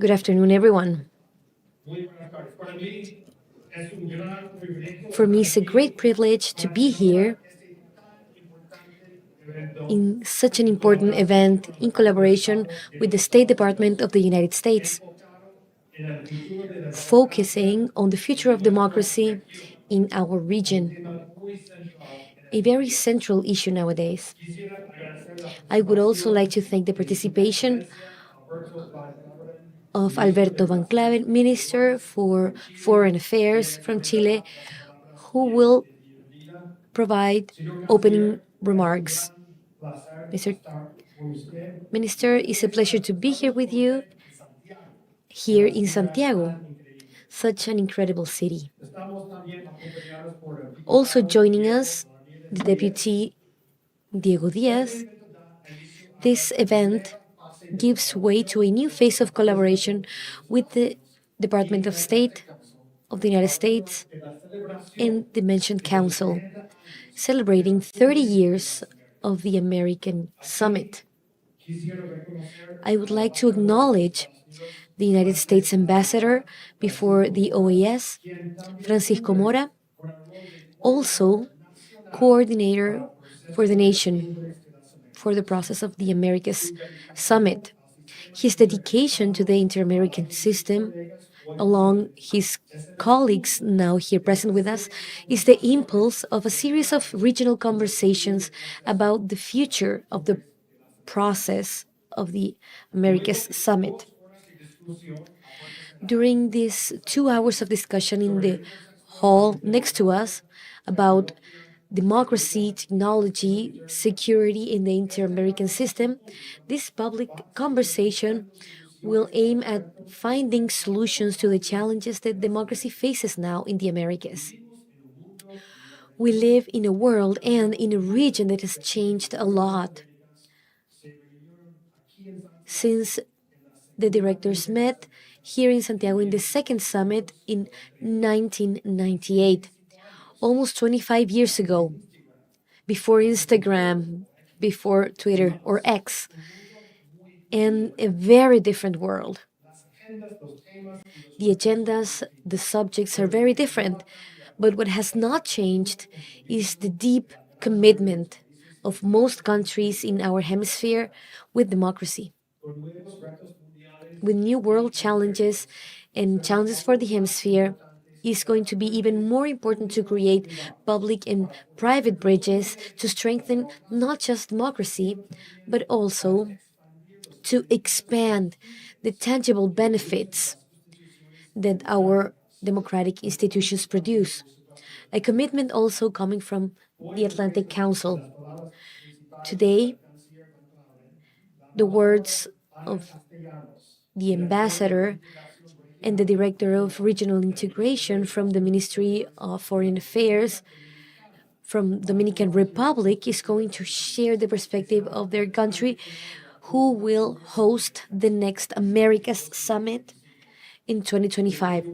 Good afternoon, everyone. For me, it's a great privilege to be here in such an important event in collaboration with the State Department of the United States, focusing on the future of democracy in our region, a very central issue nowadays. I would also like to thank the participation of Alberto Van Claven, Minister for Foreign Affairs from Chile, who will provide opening remarks. Mr. Minister, it's a pleasure to be here with you here in Santiago, such an incredible city. Also joining us, the Deputy Diego Diaz. This event gives way to a new phase of collaboration with the Department of State of the United States and the mentioned Council, celebrating 30 years of the American Summit. I would like to acknowledge the United States Ambassador before the OAS, Francisco Mora, also coordinator for the nation for the process of the Americas Summit. His dedication to the inter-American system, along his colleagues now here present with us, is the impulse of a series of regional conversations about the future of the process of the Americas Summit. During these 2 hours of discussion in the hall next to us about democracy, technology, security in the inter-American system, this public conversation will aim at finding solutions to the challenges that democracy faces now in the Americas. We live in a world and in a region that has changed a lot since the directors met here in Santiago in the second summit in 1998, almost 25 years ago, before Instagram, before Twitter or X, and a very different world. The agendas, the subjects are very different, but what has not changed is the deep commitment of most countries in our hemisphere with democracy. With new world challenges and challenges for the hemisphere, is going to be even more important to create public and private bridges to strengthen not just democracy, but also to expand the tangible benefits that our democratic institutions produce. A commitment also coming from the Atlantic Council. Today, the words of the ambassador and the director of regional integration from the Ministry of Foreign Affairs from Dominican Republic is going to share the perspective of their country, who will host the next Americas Summit in 2025.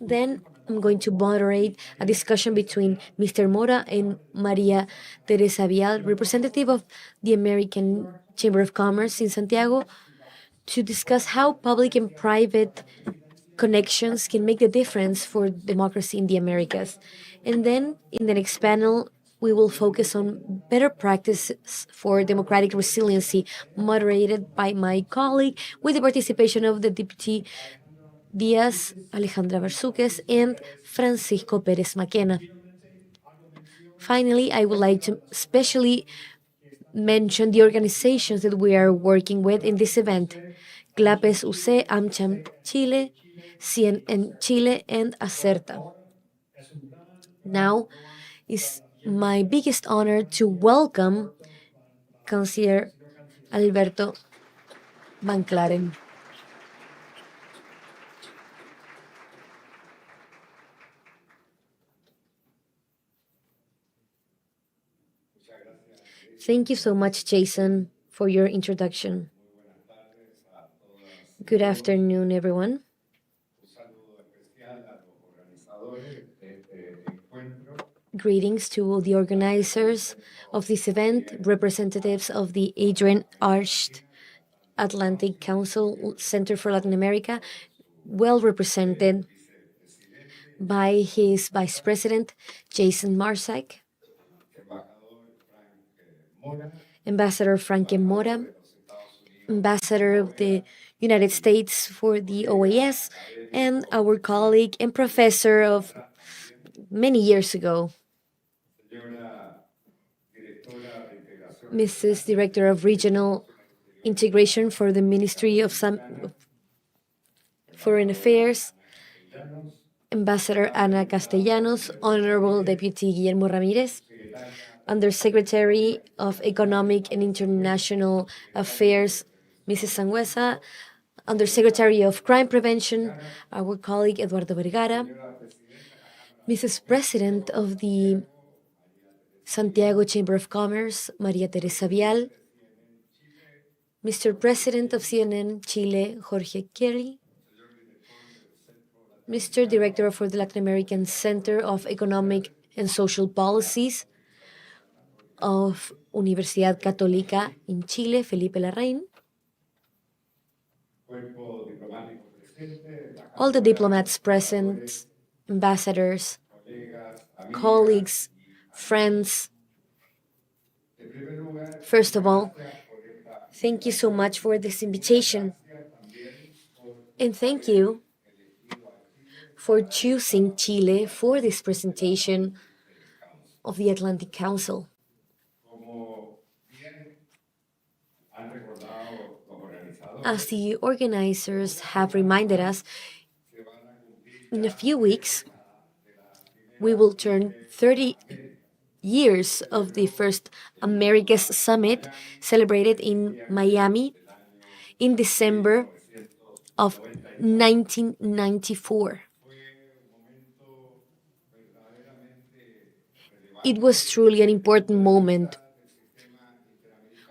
Then I'm going to moderate a discussion between Mr. Mora and Maria Teresa Vial, representative of the American Chamber of Commerce in Santiago, to discuss how public and private connections can make the difference for democracy in the Americas. And then in the next panel, we will focus on better practices for democratic resiliency, moderated by my colleague, with the participation of the Deputy Diaz, Alejandra Versuques, and Francisco Pérez Maquena. Finally, I would like to especially mention the organizations that we are working with in this event: CLAPES UC, AmCham Chile, CNN Chile, and Acerta. Now, it's my biggest honor to welcome Councillor Alberto Van Claren. Thank you so much, Jason, for your introduction. Good afternoon, everyone. Greetings to all the organizers of this event, representatives of the Adrian Arsht Atlantic Council Center for Latin America, well represented by his vice president, Jason Marsack, Ambassador Frank Mora, Ambassador of the United States for the OAS, and our colleague and professor of many years ago, Mrs. Director of Regional Integration for the Ministry of Foreign Affairs, Ambassador Ana Castellanos, Honorable Deputy Guillermo Ramirez, Undersecretary of Economic and International Affairs, Mrs. Sangüesa, Undersecretary of Crime Prevention, our colleague Eduardo Vergara, Mrs. President of the Santiago Chamber of Commerce, Maria Teresa Vial, Mr. President of CNN Chile, Jorge Kelly, Mr. Director for the Latin American Center of Economic and Social Policies of Universidad Católica in Chile, Felipe Larraín, all the diplomats present, ambassadors, colleagues, friends. First of all, thank you so much for this invitation. And thank you for choosing Chile for this presentation of the Atlantic Council. As the organizers have reminded us, in a few weeks, we will turn 30 years of the first Americas Summit celebrated in Miami in December of 1994. It was truly an important moment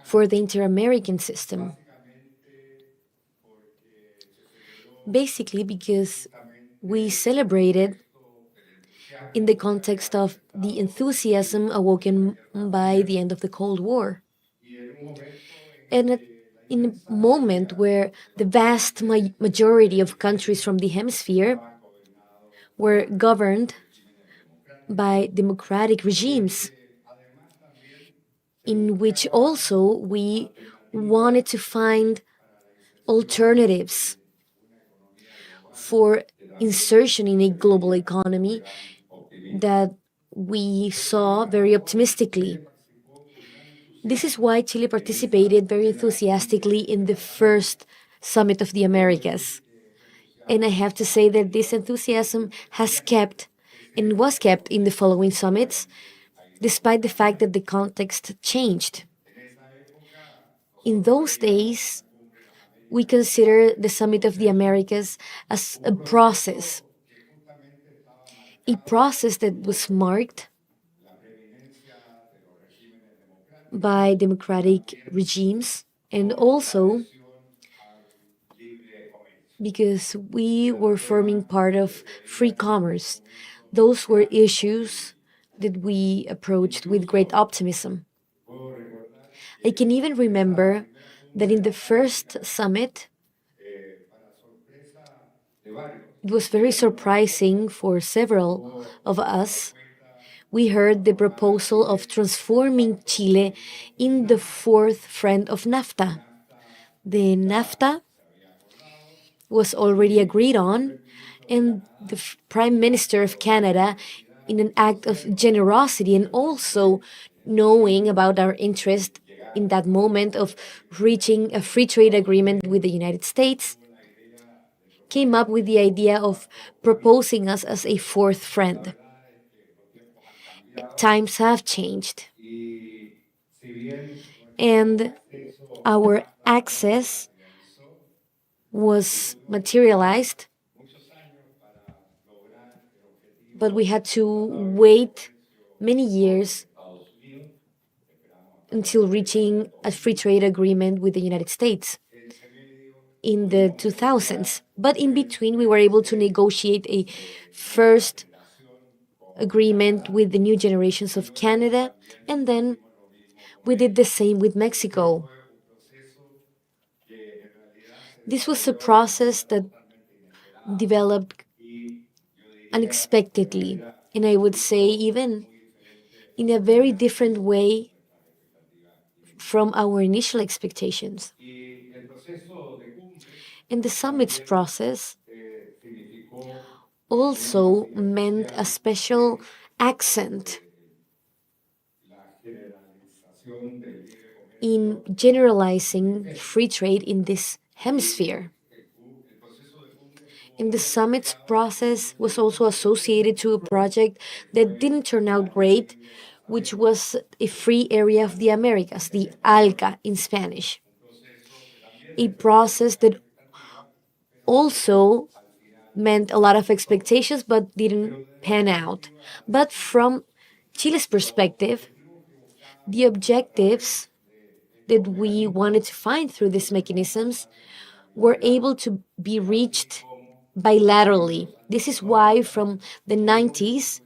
for the inter-American system. Basically because we celebrated in the context of the enthusiasm awoken by the end of the Cold War. And in a moment where the vast majority of countries from the hemisphere were governed by democratic regimes, in which also we wanted to find alternatives for insertion in a global economy that we saw very optimistically. This is why Chile participated very enthusiastically in the first Summit of the Americas. And I have to say that this enthusiasm has kept and was kept in the following summits, despite the fact that the context changed. In those days, we consider the Summit of the Americas as a process that was marked by democratic regimes, and also because we were forming part of free commerce. Those were issues that we approached with great optimism. I can even remember that in the first summit, it was very surprising for several of us. We heard the proposal of transforming Chile in the fourth friend of NAFTA. The NAFTA was already agreed on, and the Prime Minister of Canada, in an act of generosity and also knowing about our interest in that moment of reaching a free trade agreement with the United States, came up with the idea of proposing us as a fourth friend. Times have changed, and our access was materialized, but we had to wait many years until reaching a free trade agreement with the United States in the 2000s. But in between, we were able to negotiate a first agreement with the new generations of Canada, and then we did the same with Mexico. This was a process that developed unexpectedly, and I would say even in a very different way from our initial expectations. And the summit's process also meant a special accent in generalizing free trade in this hemisphere. And the summit's process was also associated to a project that didn't turn out great, which was a free area of the Americas, the ALCA in Spanish. A process that also meant a lot of expectations but didn't pan out. But from Chile's perspective, the objectives that we wanted to find through these mechanisms were able to be reached bilaterally. This is why from the 90s,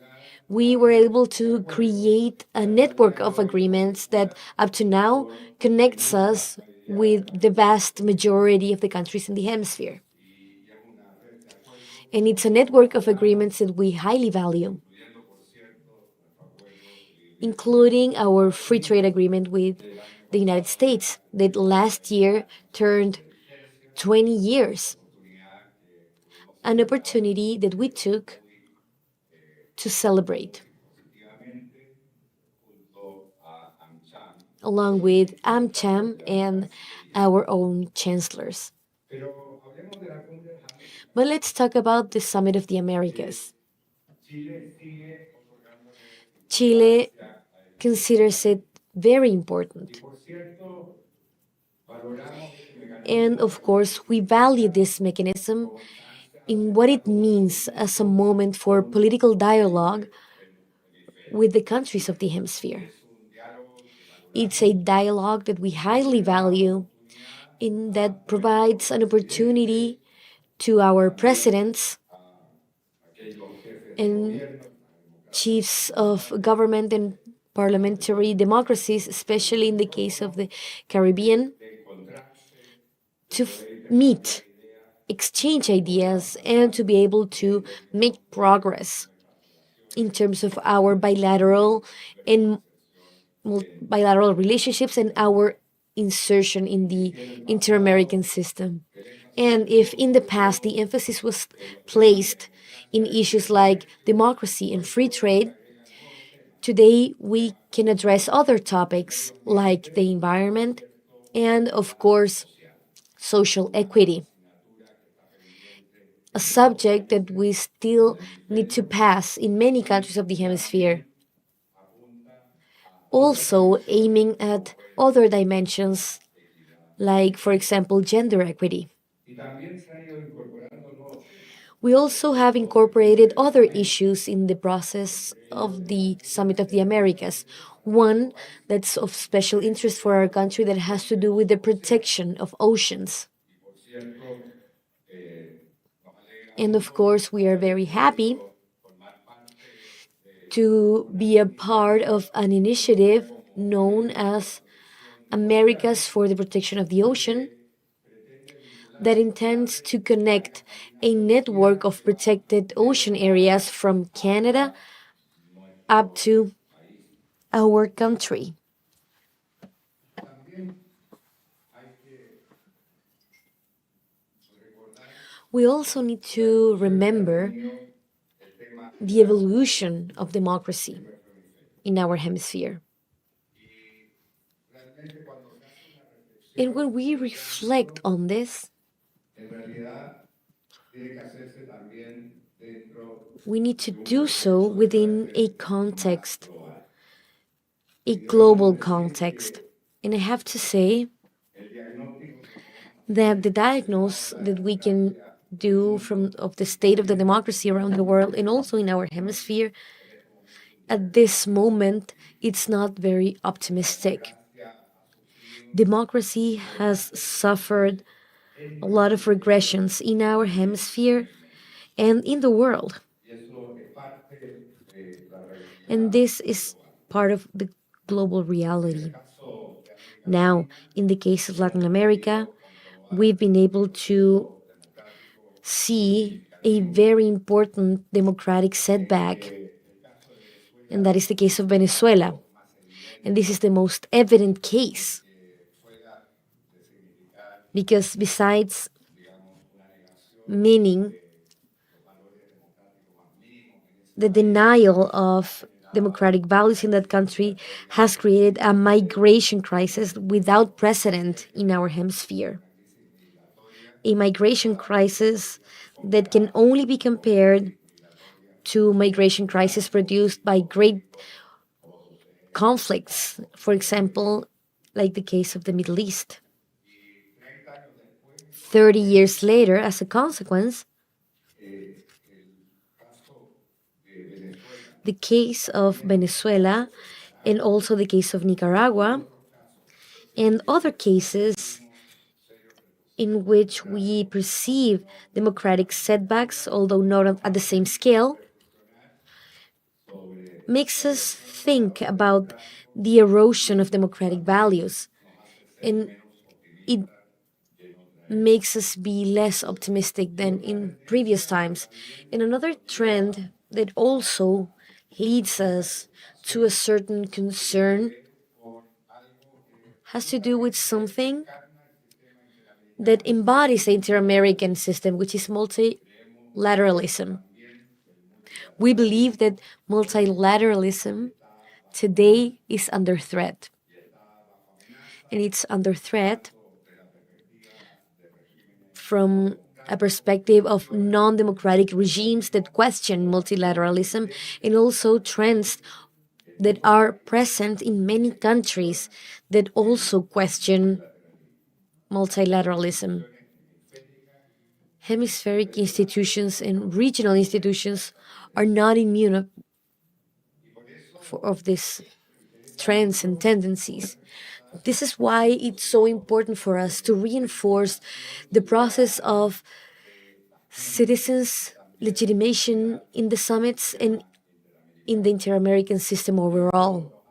we were able to create a network of agreements that up to now connects us with the vast majority of the countries in the hemisphere. And it's a network of agreements that we highly value, including our free trade agreement with the United States that last year turned 20 years, an opportunity that we took to celebrate, along with AmCham and our own chancellors. But let's talk about the Summit of the Americas. Chile considers it very important. And of course, we value this mechanism in what it means as a moment for political dialogue with the countries of the hemisphere. It's a dialogue that we highly value, in that provides an opportunity to our presidents and chiefs of government and parliamentary democracies, especially in the case of the Caribbean, to meet, exchange ideas, and to be able to make progress in terms of our and bilateral relationships and our insertion in the inter American system. And if in the past the emphasis was placed in issues like democracy and free trade, today we can address other topics like the environment and, of course, social equity, a subject that we still need to pass in many countries of the hemisphere. Also, aiming at other dimensions, like, for example, gender equity. We also have incorporated other issues in the process of the Summit of the Americas. One that's of special interest for our country that has to do with the protection of oceans. And of course, we are very happy to be a part of an initiative known as Americas for the Protection of the Ocean, that intends to connect a network of protected ocean areas from Canada up to our country. We also need to remember the evolution of democracy in our hemisphere. And when we reflect on this, we need to do so within a context, a global context. And I have to say that the diagnosis that we can do from of the state of the democracy around the world and also in our hemisphere at this moment, it's not very optimistic. Democracy has suffered a lot of regressions in our hemisphere and in the world. And this is part of the global reality. Now, in the case of Latin America, we've been able to see a very important democratic setback, and that is the case of Venezuela. And this is the most evident case because, besides meaning the denial of democratic values in that country, has created a migration crisis without precedent in our hemisphere. A migration crisis that can only be compared to migration crisis produced by great conflicts, for example, like the case of the Middle East. 30 years later, as a consequence, the case of Venezuela and also the case of Nicaragua and other cases in which we perceive democratic setbacks, although not at the same scale, makes us think about the erosion of democratic values. And it makes us be less optimistic than in previous times. And another trend that also leads us to a certain concern has to do with something that embodies the inter-American system, which is multilateralism. We believe that multilateralism today is under threat. And it's under threat from a perspective of non-democratic regimes that question multilateralism, and also trends that are present in many countries that also question multilateralism. Hemispheric institutions and regional institutions are not immune of these trends and tendencies. This is why it's so important for us to reinforce the process of citizens' legitimation in the summits and in the inter-American system overall.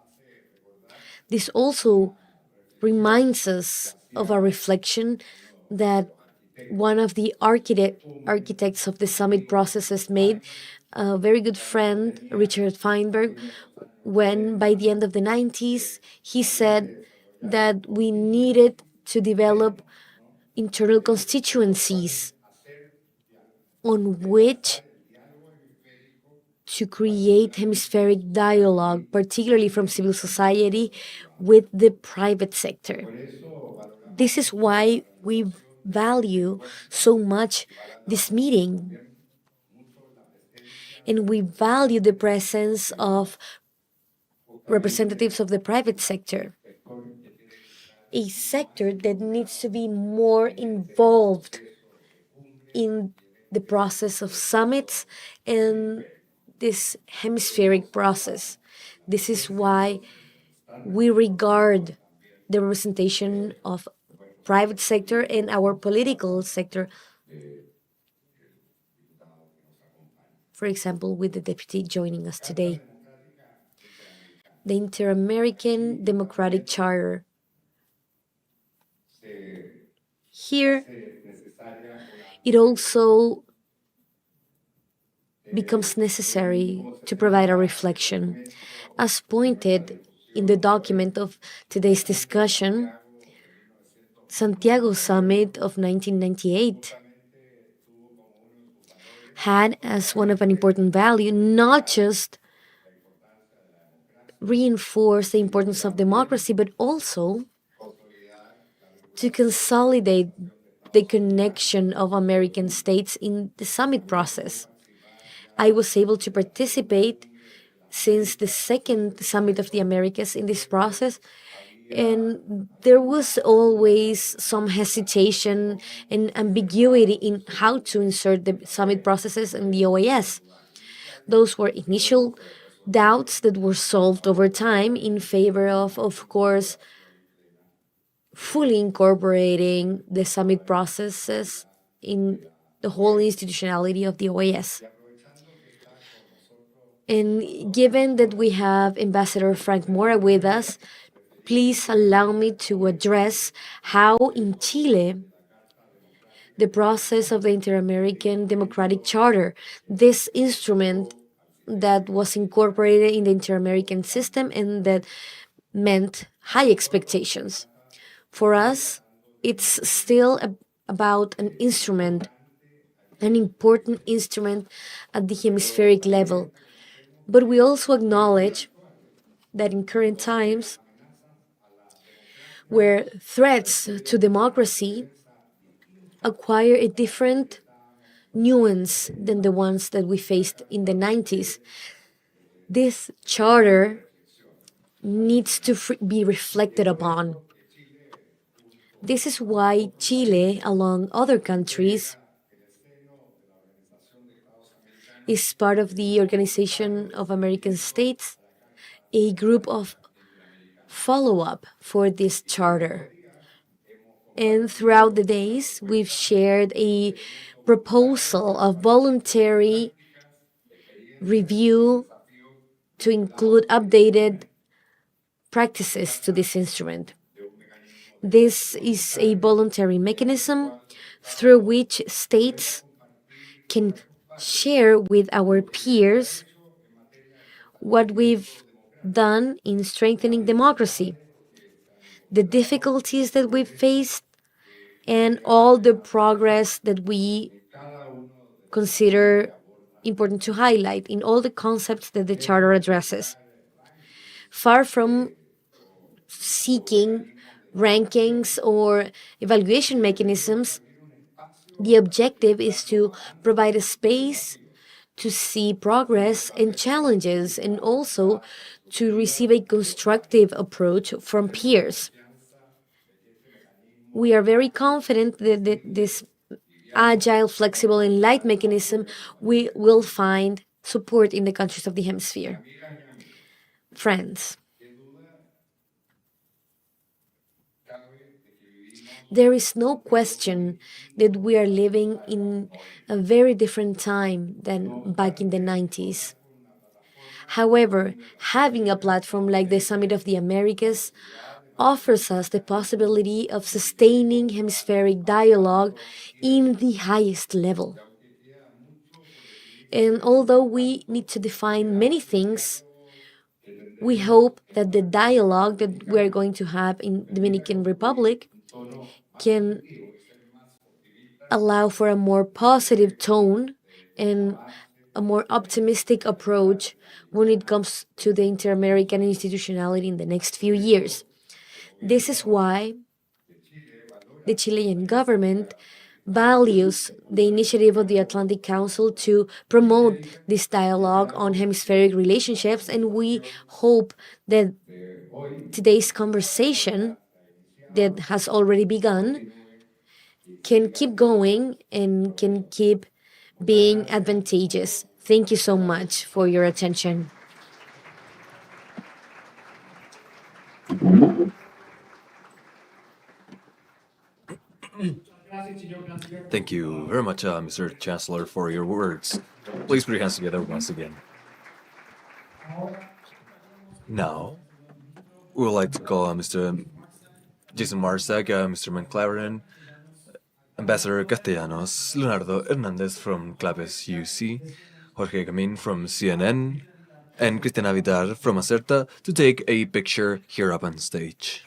This also reminds us of a reflection that one of the architects of the summit processes made, a very good friend, Richard Feinberg, when by the end of the 90s, he said that we needed to develop internal constituencies on which to create hemispheric dialogue, particularly from civil society with the private sector. This is why we value so much this meeting. And we value the presence of representatives of the private sector, a sector that needs to be more involved in the process of summits and this hemispheric process. This is why we regard the representation of private sector and our political sector, for example, with the deputy joining us today. The Inter-American Democratic Charter. Here, it also becomes necessary to provide a reflection. As pointed in the document of today's discussion, Santiago Summit of 1998 had as one of an important value not just reinforce the importance of democracy, but also to consolidate the connection of American states in the summit process. I was able to participate since the second Summit of the Americas in this process, and there was always some hesitation and ambiguity in how to insert the summit processes in the OAS. Those were initial doubts that were solved over time in favor of course, fully incorporating the summit processes in the whole institutionality of the OAS. And given that we have Ambassador Frank Mora with us, please allow me to address how in Chile the process of the Inter-American Democratic Charter, this instrument that was incorporated in the Inter-American system and that meant high expectations. For us, it's still about an instrument, an important instrument at the hemispheric level. But we also acknowledge that in current times, where threats to democracy acquire a different nuance than the ones that we faced in the 90s, this charter needs to be reflected upon. This is why Chile, along other countries, is part of the Organization of American States, a group of follow up for this charter. And throughout the days, we've shared a proposal of voluntary review to include updated practices to this instrument. This is a voluntary mechanism through which states can share with our peers what we've done in strengthening democracy, the difficulties that we've faced, and all the progress that we consider important to highlight in all the concepts that the Charter addresses. Far from seeking rankings or evaluation mechanisms, the objective is to provide a space to see progress and challenges and also to receive a constructive approach from peers. We are very confident that this agile, flexible, and light mechanism we will find support in the countries of the hemisphere. Friends, there is no question that we are living in a very different time than back in the 90s. However, having a platform like the Summit of the Americas offers us the possibility of sustaining hemispheric dialogue in the highest level. And although we need to define many things, we hope that the dialogue that we're going to have in Dominican Republic can allow for a more positive tone and a more optimistic approach when it comes to the inter-American institutionality in the next few years. This is why the Chilean government values the initiative of the Atlantic Council to promote this dialogue on hemispheric relationships, and we hope that today's conversation that has already begun can keep going and can keep being advantageous. Thank you so much for your attention. Thank you very much, Mr. Chancellor, for your words. Please put your hands together once again. Now, we would like to call Mr. Jason Marsack, Mr. McLaren, Ambassador Castellanos, Leonardo Hernandez from Claves UC, Jorge Gamin from CNN, and Cristina Vidal from Acerta to take a picture here up on stage.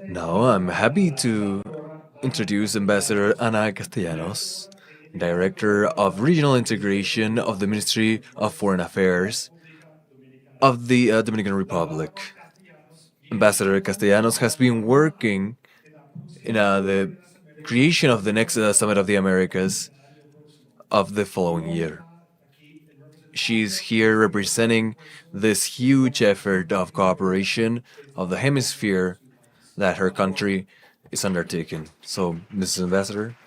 Now I'm happy to introduce Ambassador Ana Castellanos, Director of Regional Integration of the Ministry of Foreign Affairs of the Dominican Republic. Ambassador Castellanos has been working in the creation of the next Summit of the Americas of the following year. She's here representing this huge effort of cooperation of the hemisphere that her country is undertaking. So, Mrs. Ambassador.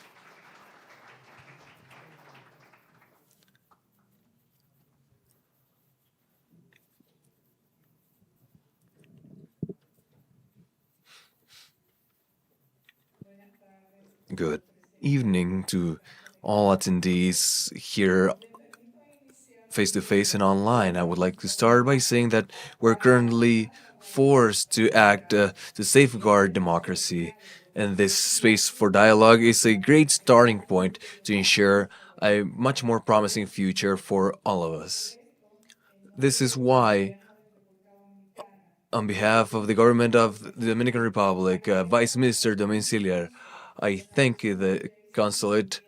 Good evening to all attendees here face to face and online. I would like to start by saying that we're currently forced to act to safeguard democracy, and this space for dialogue is a great starting point to ensure a much more promising future for all of us. This is why, on behalf of the government of the Dominican Republic, Vice Minister Domiciliar, I thank the consulate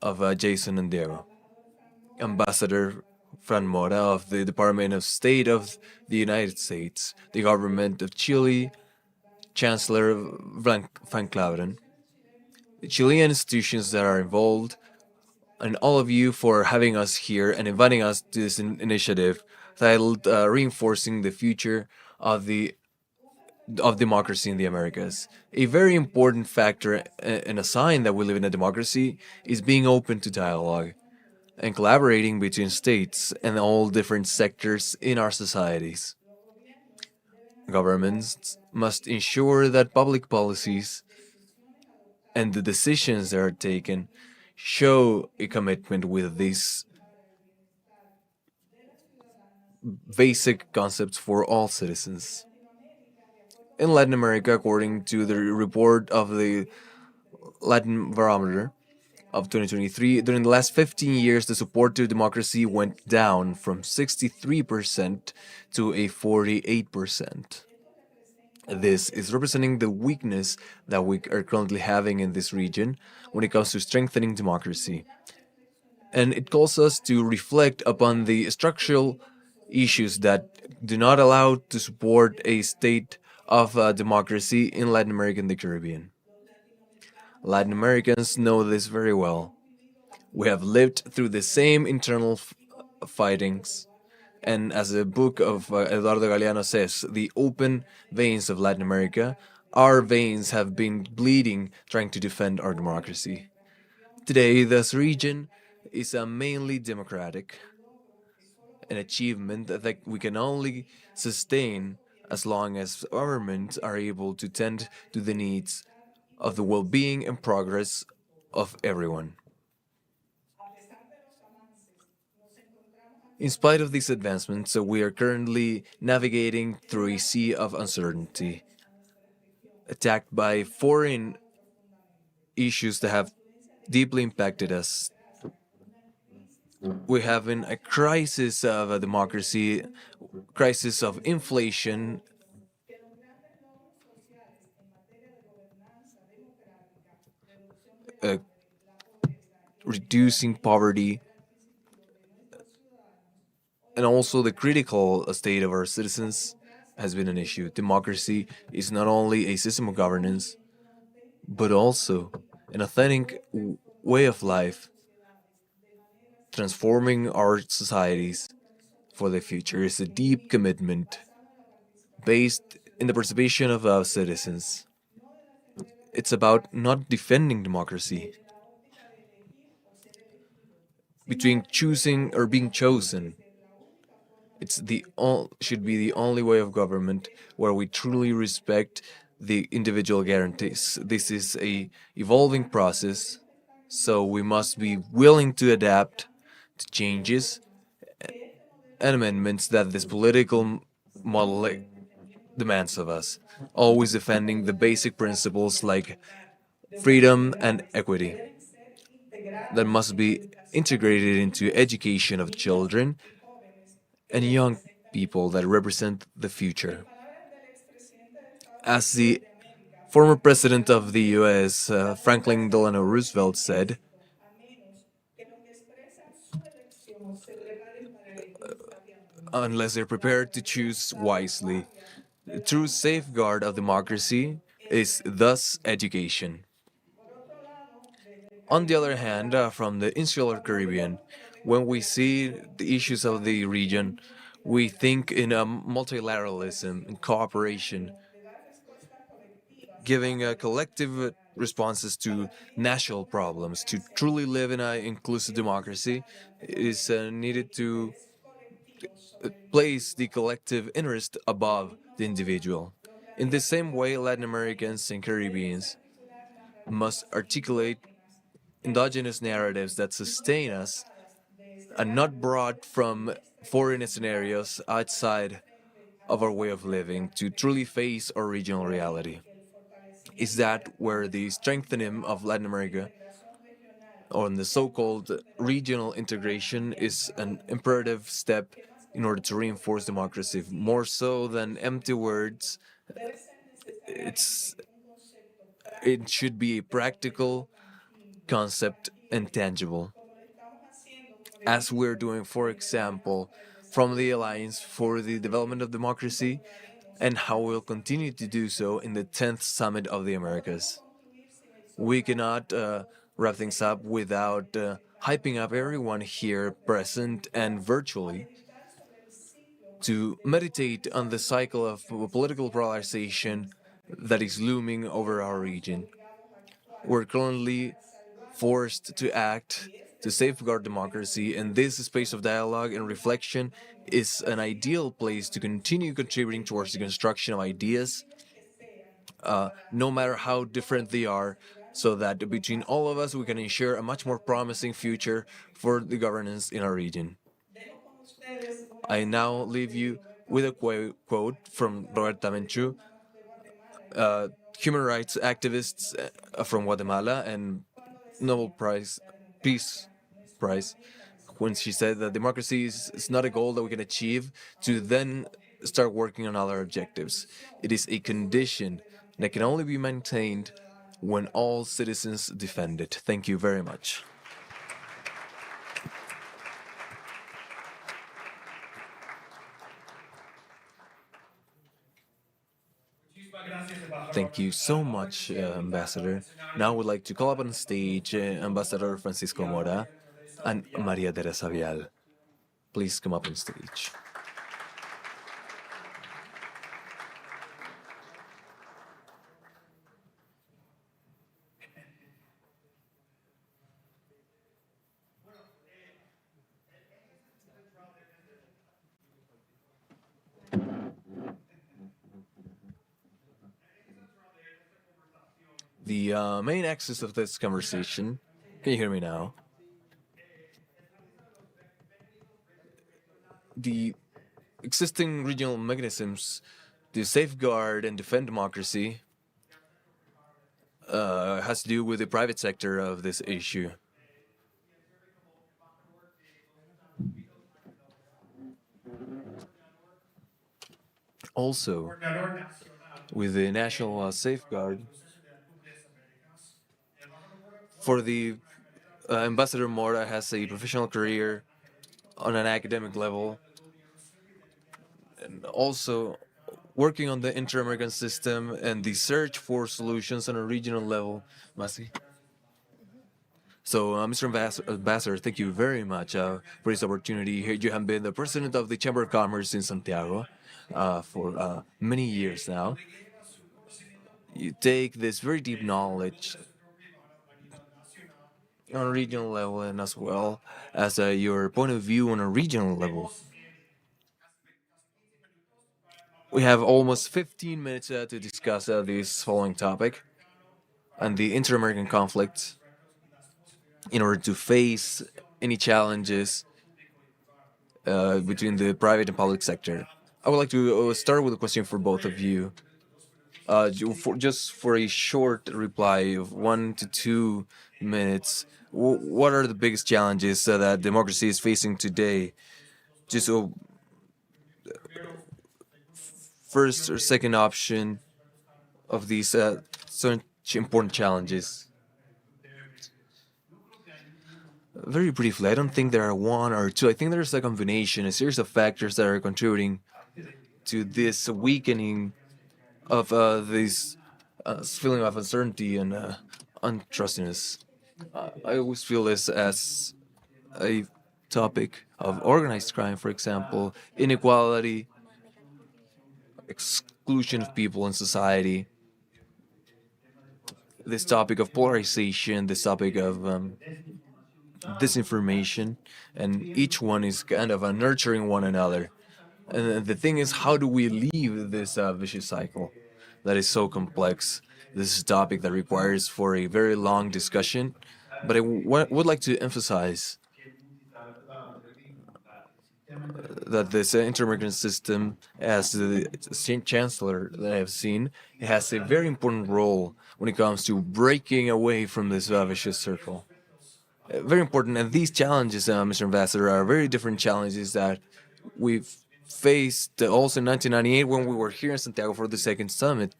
of Jason and Diego, Ambassador Fran Mora of the Department of State of the United States, the government of Chile, Chancellor Van Claveren, the Chilean institutions that are involved, and all of you for having us here and inviting us to this initiative titled Reinforcing the Future of Democracy in the Americas. A very important factor and a sign that we live in a democracy is being open to dialogue and collaborating between states and all different sectors in our societies. Governments must ensure that public policies and the decisions that are taken show a commitment with these basic concepts for all citizens. In Latin America, according to the report of the Latin Barometer of 2023, during the last 15 years, the support to democracy went down from 63% to a 48%. This is representing the weakness that we are currently having in this region when it comes to strengthening democracy. And it calls us to reflect upon the structural issues that do not allow to support a state of democracy in Latin America and the Caribbean. Latin Americans know this very well. We have lived through the same internal fightings, and as the book of Eduardo Galeano says, the open veins of Latin America, our veins have been bleeding trying to defend our democracy. Today, this region is mainly democratic, an achievement that we can only sustain as long as governments are able to tend to the needs of the well-being and progress of everyone. In spite of these advancements, we are currently navigating through a sea of uncertainty, attacked by foreign issues that have deeply impacted us. We have in a crisis of a democracy, crisis of inflation, uh, reducing poverty, and also the critical state of our citizens has been an issue. Democracy is not only a system of governance, but also an authentic way of life, transforming our societies for the future. Is a deep commitment based in the participation of our citizens. It's about not defending democracy, between choosing or being chosen. Should be the only way of government where we truly respect the individual guarantees. This is a evolving process, so we must be willing to adapt to changes and amendments that this political model demands of us, always defending the basic principles like freedom and equity that must be integrated into education of children and young people that represent the future. As the former president of the US, Franklin Delano Roosevelt, said, unless they're prepared to choose wisely, the true safeguard of democracy is thus education. On the other hand, from the insular Caribbean, when we see the issues of the region, we think in a multilateralism and cooperation, giving collective responses to national problems. To truly live in an inclusive democracy is needed to place the collective interest above the individual. In the same way, Latin Americans and Caribbeans must articulate endogenous narratives that sustain us and not brought from foreign scenarios outside of our way of living to truly face our regional reality. Is that where the strengthening of Latin America on the so-called regional integration is an imperative step in order to reinforce democracy more so than empty words. It should be a practical concept and tangible, as we're doing, for example, from the Alliance for the Development of Democracy, and how we'll continue to do so in the 10th Summit of the Americas. We cannot wrap things up without hyping up everyone here present and virtually to meditate on the cycle of political polarization that is looming over our region. We're currently forced to act to safeguard democracy, and this space of dialogue and reflection is an ideal place to continue contributing towards the construction of ideas, no matter how different they are, so that between all of us we can ensure a much more promising future for the governance in our region. I now leave you with a quote from Roberta Menchu, human rights activists from Guatemala and Nobel Peace Prize, when she said that democracy is not a goal that we can achieve to then start working on other objectives. It is a condition that can only be maintained when all citizens defend it. Thank you very much. Thank you so much, Ambassador. Now I would like to call up on stage Ambassador Francisco Mora and Maria Teresa Vial. Please come up on stage. The main axis of this conversation, can you hear me now? The existing regional mechanisms to safeguard and defend democracy has to do with the private sector of this issue. Also, with the national safeguard, for the Ambassador Mora has a professional career on an academic level, and also working on the inter-American system and the search for solutions on a regional level. Masi? So, Mr. Ambassador, thank you very much for this opportunity. Here you have been the president of the Chamber of Commerce in Santiago for many years now. You take this very deep knowledge on a regional level and as well as your point of view on a regional level. We have almost 15 minutes to discuss this following topic and the inter-American conflict in order to face any challenges between the private and public sector. I would like to start with a question for both of you. Just for a short reply of 1 to 2 minutes, what are the biggest challenges that democracy is facing today? Just first or second option, of these such important challenges. Very briefly, I don't think there are one or two. I think there's a combination, a series of factors that are contributing to this weakening of this feeling of uncertainty and untrustiness. I always feel this as a topic of organized crime, for example, inequality, exclusion of people in society, this topic of polarization, this topic of disinformation, and each one is kind of nurturing one another. And the thing is, how do we leave this vicious cycle that is so complex? This is a topic that requires for a very long discussion, but I would like to emphasize that this inter-immigrant system, as the chancellor that I have seen, it has a very important role when it comes to breaking away from this vicious circle. Very important, and these challenges, Mr. Ambassador, are very different challenges that we've faced also in 1998 when we were here in Santiago for the second summit.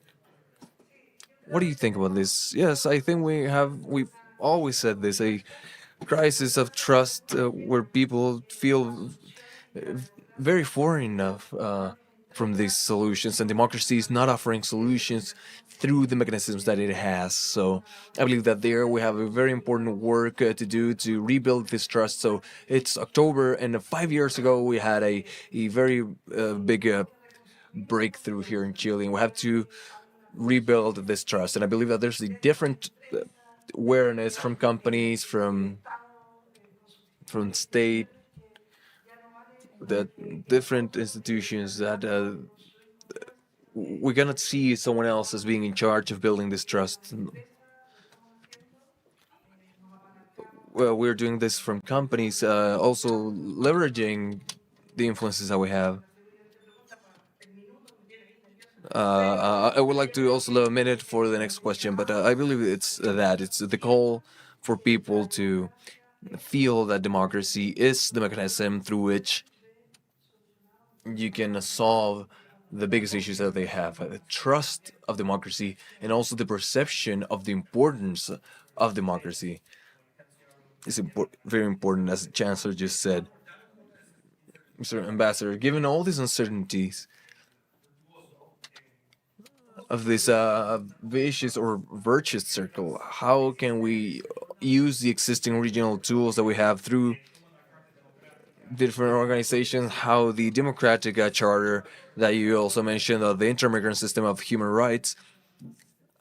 What do you think about this? Yes, I think we've always said this, a crisis of trust where people feel very foreign of from these solutions, and democracy is not offering solutions through the mechanisms that it has. So I believe that there we have a very important work to do to rebuild this trust. So it's October, and 5 years ago we had a very big breakthrough here in Chile, and we have to rebuild this trust. And I believe that there's a different awareness from companies, from state, that different institutions that we cannot see someone else as being in charge of building this trust. Well, we're doing this from companies, also leveraging the influences that we have. I would like to also leave a minute for the next question, but I believe it's the call for people to feel that democracy is the mechanism through which you can solve the biggest issues that they have, the trust of democracy and also the perception of the importance of democracy is very important, as the Chancellor just said. Mr. Ambassador, given all these uncertainties of this vicious or virtuous circle, how can we use the existing regional tools that we have through different organizations, how the democratic charter that you also mentioned, the inter-immigrant system of human rights,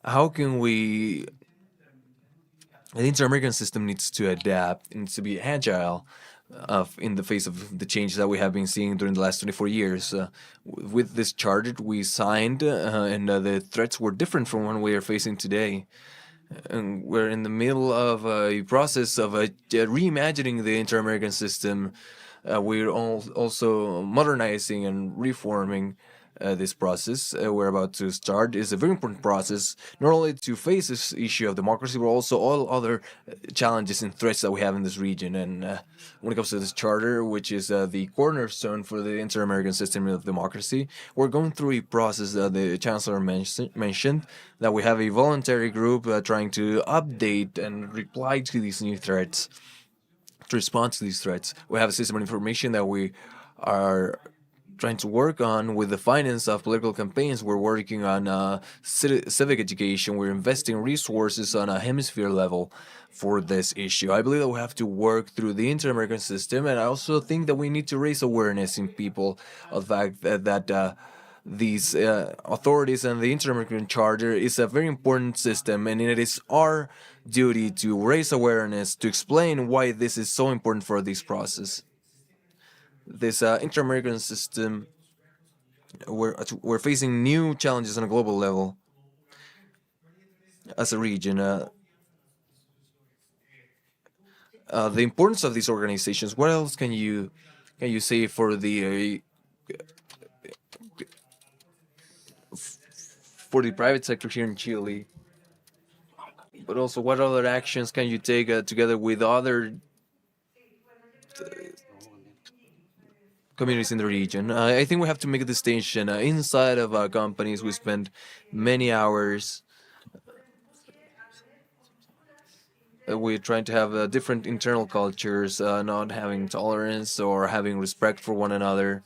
how can we, the inter-immigrant system needs to adapt, it needs to be agile in the face of the changes that we have been seeing during the last 24 years. With this charter we signed, and the threats were different from one we are facing today. And we're in the middle of a process of reimagining the inter-American system. We're also modernizing and reforming this process we're about to start. Is a very important process, not only to face this issue of democracy, but also all other challenges and threats that we have in this region. And when it comes to this charter, which is the cornerstone for the inter-American system of democracy, we're going through a process that the Chancellor mentioned, that we have a voluntary group trying to update and reply to these new threats. To respond to these threats, we have a system of information that we are trying to work on with the finance of political campaigns. We're working on civic education. We're investing resources on a hemisphere level for this issue. I believe that we have to work through the inter-American system, and I also think that we need to raise awareness in people of the fact that these authorities and the inter-American charter is a very important system, and it is our duty to raise awareness, to explain why this is so important for this process. This inter-American system, we're facing new challenges on a global level as a region. The importance of these organizations. What else can you say for the private sector here in Chile? But also, what other actions can you take together with other communities in the region. I think we have to make a distinction. Inside of companies, we spend many hours. We're trying to have different internal cultures, not having tolerance or having respect for one another,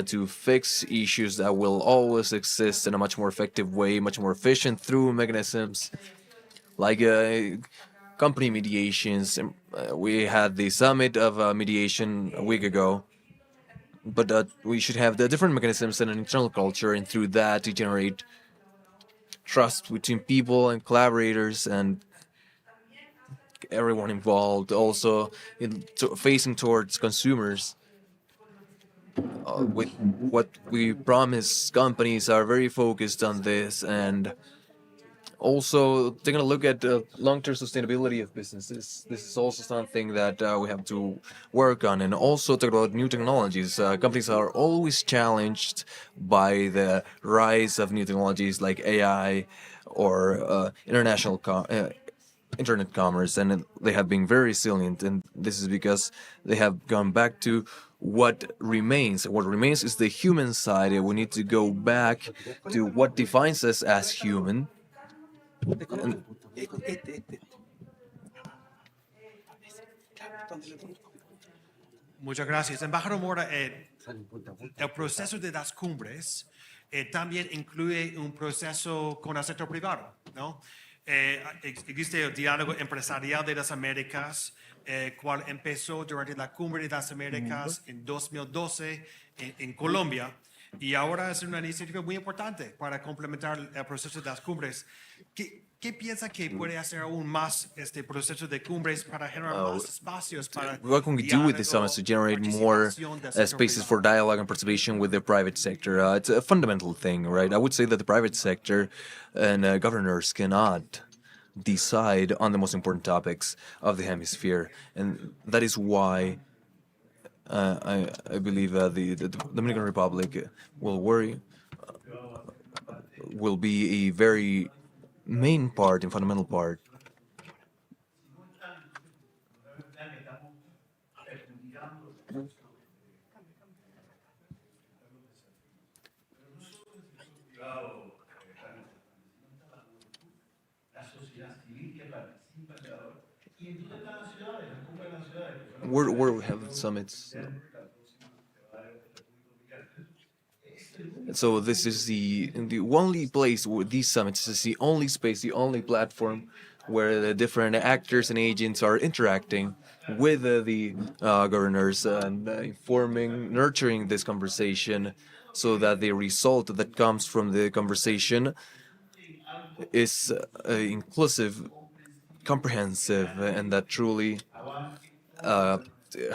to fix issues that will always exist in a much more effective way, much more efficient through mechanisms like company mediations. We had the summit of mediation a week ago, but we should have the different mechanisms and an internal culture, and through that to generate trust between people and collaborators and everyone involved. Also, facing towards consumers. With what we promise, companies are very focused on this, and also taking a look at long-term sustainability of businesses. This is also something that we have to work on, and also talk about new technologies. Companies are always challenged by the rise of new technologies like AI or internet commerce, and they have been very resilient. And this is because they have gone back to what remains. What remains is the human side. We need to go back to what defines us as human. Muchas gracias. Embajador Mora, el proceso de las cumbres también incluye un proceso con el sector privado, ¿no? Existe el diálogo empresarial de las Américas, cual empezó durante la cumbre de las Américas en 2012 en Colombia, y ahora es una iniciativa muy importante para complementar el proceso de las cumbres. ¿Qué piensa que puede hacer aún más este proceso de cumbres para generar más espacios para What can we do with the summits to generate more spaces for dialogue and participation with the private sector? It's a fundamental thing, right? I would say that the private sector and governors cannot decide on the most important topics of the hemisphere, and that is why I believe the Dominican Republic will be a very main part and fundamental part. Where we have summits. So this is the only place where these summits is the only space, the only platform where the different actors and agents are interacting with the governors and informing, nurturing this conversation, so that the result that comes from the conversation is inclusive, comprehensive, and that truly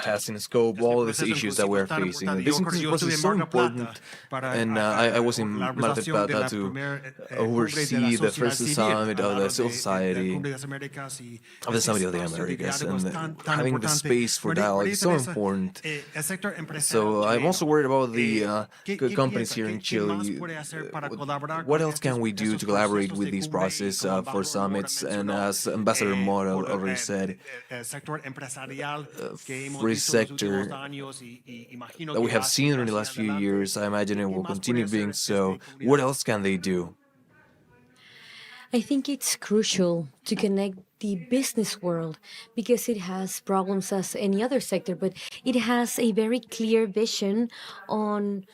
has in scope all these issues that we're facing. This inclusive process is so important, and I was in Mar del Plata to oversee the first summit of the civil society, of the Summit of the Americas, and having the space for dialogue is so important. So I'm also worried about the companies here in Chile. What else can we do to collaborate with this process for summits? And as Ambassador Mora already said, free sector that we have seen in the last few years, I imagine it will continue being so. What else can they do? I think it's crucial to connect the business world because it has problems as any other sector, but it has a very clear vision on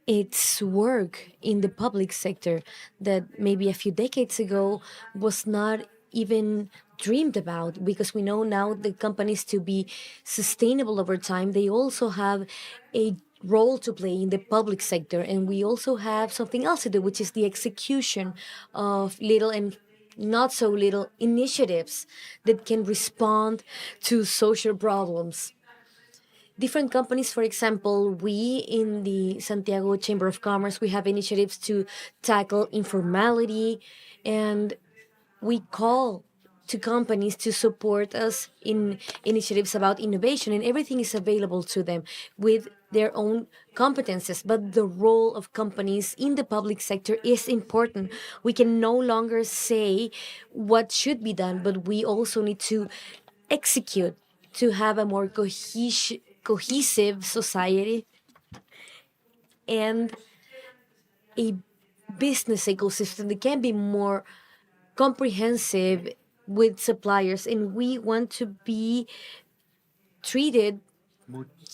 its work in the public sector that maybe a few decades ago was not even dreamed about, because we know now the companies to be sustainable over time, they also have a role to play in the public sector, and we also have something else to do, which is the execution of little and not so little initiatives that can respond to social problems. Different companies, for example, we in the Santiago Chamber of Commerce, we have initiatives to tackle informality, and we call to companies to support us in initiatives about innovation, and everything is available to them with their own competences. But the role of companies in the public sector is important. We can no longer say what should be done, but we also need to execute to have a more cohesive society and a business ecosystem that can be more comprehensive with suppliers, and we want to be treated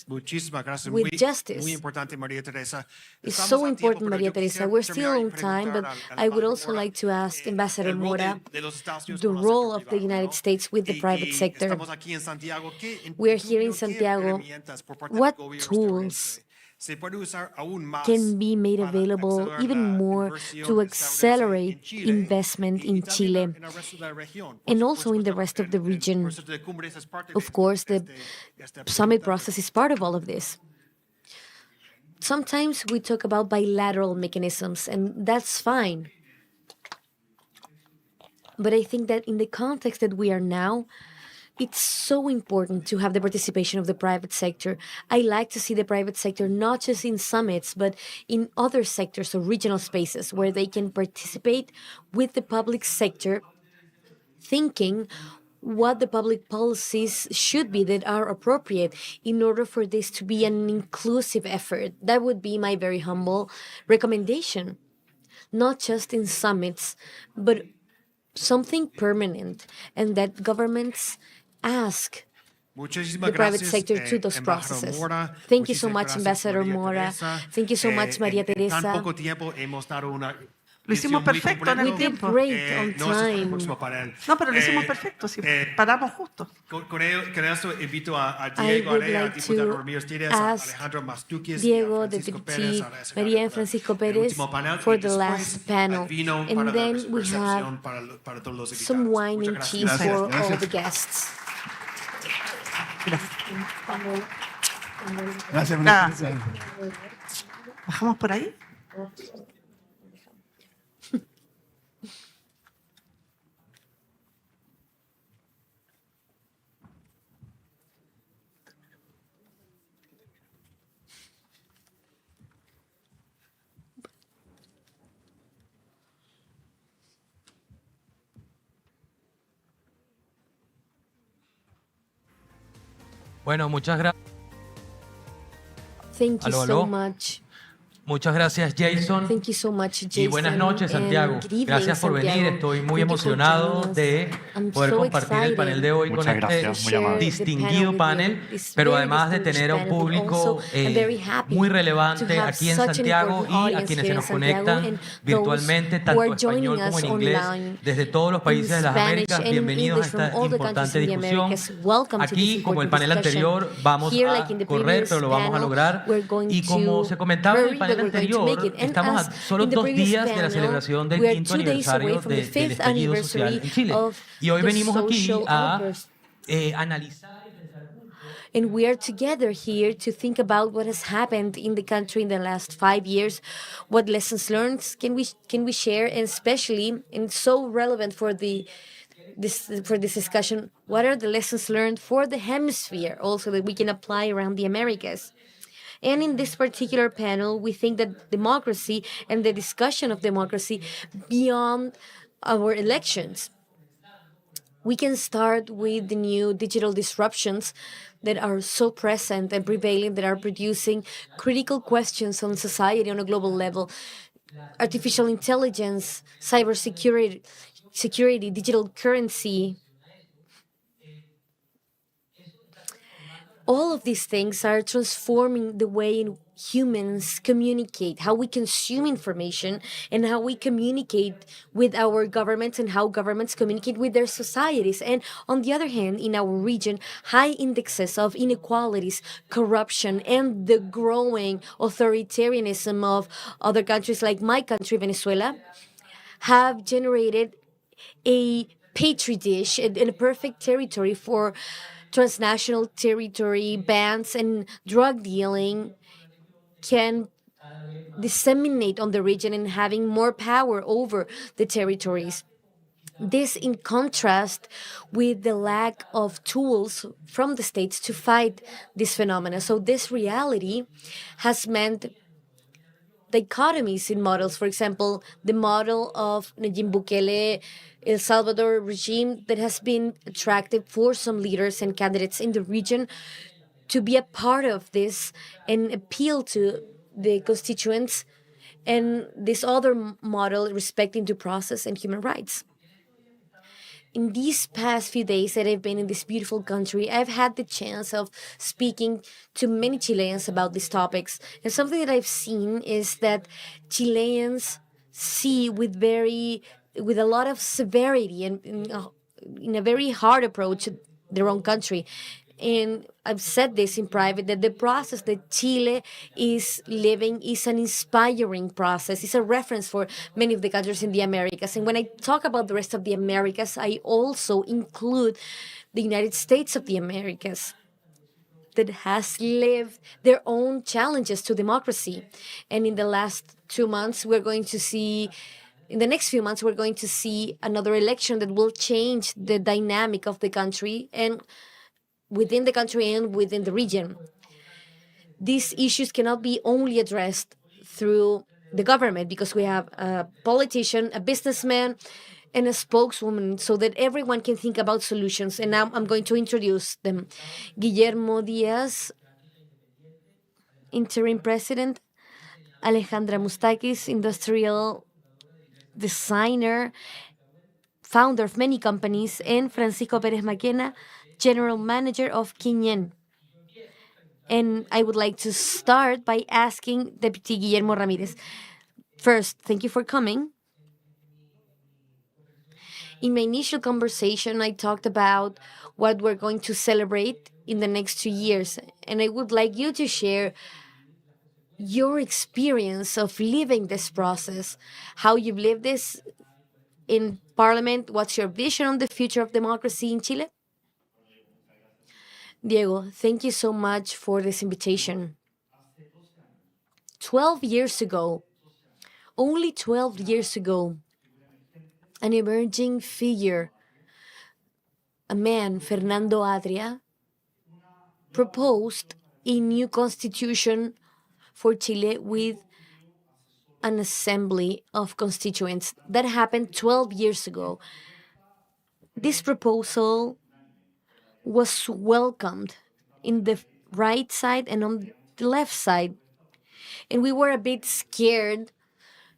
Muchísimas gracias. with Muy justice. importante, María Teresa. It's Estamos so a tiempo, important, pero Maria yo Teresa. quisiera We're still terminar y on time, but preguntar al I would embajador also Mora, like to ask Ambassador el rol Mora de los Estados Unidos the con el role sector of the privado, United ¿no? States with the private sector. Estamos aquí en Santiago. We are here in Santiago. What tools se puede usar aún más can be made para available acelerar even la more inversión to estadounidense en accelerate Chile investment y in también Chile en el resto de la región? and also in the rest of the region? proceso de cumbres es parte Of de course, the esta summit pregunta. process is part of all of this. Sometimes we talk about bilateral mechanisms, and that's fine. But I think that in the context that we are now, it's so important to have the participation of the private sector. I like to see the private sector not just in summits, but in other sectors or regional spaces where they can participate with the public sector, thinking what the public policies should be that are appropriate in order for this to be an inclusive effort. That would be my very humble recommendation. Not just in summits, but something permanent, and that governments ask Muchísimas the private gracias, sector to those embajador processes. Mora. Thank you so Muchísimas much, gracias, Ambassador María Mora. Teresa. Thank you so much, Maria En tan Teresa. poco tiempo hemos dado una Lo hicimos visión muy perfecto en completa. el We did tiempo. great on No, eso es para el time. próximo panel. No, pero lo hicimos Eh, perfecto, si eh, paramos justo. Con eso invito a I Diego would Area, like diputado to Ramírez Tírez, a ask Alejandro Mastukis, y a Diego, the Francisco deputy, Pérez, a la secretaria Maria and para Francisco el Pérez último panel, for y the después last panel. al vino And para la then we recepción have para todos los invitados. some wine Muchas and gracias. cheese Gracias. for all Gracias. the guests. Gracias. Gracias, Ah, ¿bajamos por ahí? Bueno, muchas gracias. Thank you Aló, so aló. much. Muchas gracias, Jason. Thank you so much, Jason. Y buenas noches, and Santiago. good evening, Gracias por venir. Santiago. Estoy muy Thank you for emocionado joining us. de I'm poder so compartir el panel de hoy con Muchas este gracias, muy amable. distinguido panel, This pero very además de distinguished tener a un panel, but público also I'm very happy muy to relevante have aquí en such an Santiago important y a audience quienes here se in nos Santiago conectan and virtualmente, those who tanto are en español joining como us en inglés, online desde todos los in países de las Spanish Américas. and Bienvenidos a English from esta all the countries importante in the discusión. Americas. Welcome to this Aquí, como el important panel discussion. anterior, vamos Here, a like in the correr, previous pero lo vamos a panel, lograr. we're going Y como to se comentaba en el hurry, panel but we're going to anterior, make it. And estamos as a solo in the 2 previous días de la panel, celebración del we are 5º 2 days away aniversario from the del 5th estallido social anniversary en Chile. of Y hoy the venimos aquí social a outburst. analizar. And we are together here to think about what has happened in the country in the last 5 years, what lessons learned can we share, and especially, and so relevant for this discussion, what are the lessons learned for the hemisphere also that we can apply around the Americas. And in this particular panel, we think that democracy and the discussion of democracy beyond our elections. We can start with the new digital disruptions that are so present and prevailing, that are producing critical questions on society on a global level. Artificial intelligence, cybersecurity, security, digital currency. All of these things are transforming the way in humans communicate, how we consume information, and how we communicate with our governments, and how governments communicate with their societies. And on the other hand, in our region, high indexes of inequalities, corruption, and the growing authoritarianism of other countries like my country, Venezuela, have generated a petri dish and a perfect territory for transnational territory bans, and drug dealing can disseminate on the region and having more power over the territories. This in contrast with the lack of tools from the states to fight this phenomena. So this reality has meant dichotomies in models. For example, the model of Nayib Bukele, El Salvador regime, that has been attractive for some leaders and candidates in the region to be a part of this and appeal to the constituents and this other model respecting due process and human rights. In these past few days that I've been in this beautiful country, I've had the chance of speaking to many Chileans about these topics. And something that I've seen is that Chileans see with a lot of severity and in a very hard approach to their own country. And I've said this in private that the process that Chile is living is an inspiring process. It's a reference for many of the countries in the Americas. And when I talk about the rest of the Americas, I also include the United States of the Americas that has lived their own challenges to democracy. And in the last 2 months, in the next few months, we're going to see another election that will change the dynamic of the country and within the country and within the region. These issues cannot be only addressed through the government because we have a politician, a businessman, and a spokeswoman so that everyone can think about solutions. And now I'm going to introduce them. Guillermo Diaz, interim president. Alejandra Mustakis, industrial designer, founder of many companies, and Francisco Pérez Maquena, general manager of Keynote. And I would like to start by asking Deputy Guillermo Ramirez. First, thank you for coming. In my initial conversation, I talked about what we're going to celebrate in the next 2 years. And I would like you to share your experience of living this process, how you've lived this in Parliament, what's your vision on the future of democracy in Chile? Diego, thank you so much for this invitation. 12 years ago, only 12 years ago, an emerging figure, a man, Fernando Adria, proposed a new constitution for Chile with an assembly of constituents. That happened 12 years ago. This proposal was welcomed in the right side and on the left side. And we were a bit scared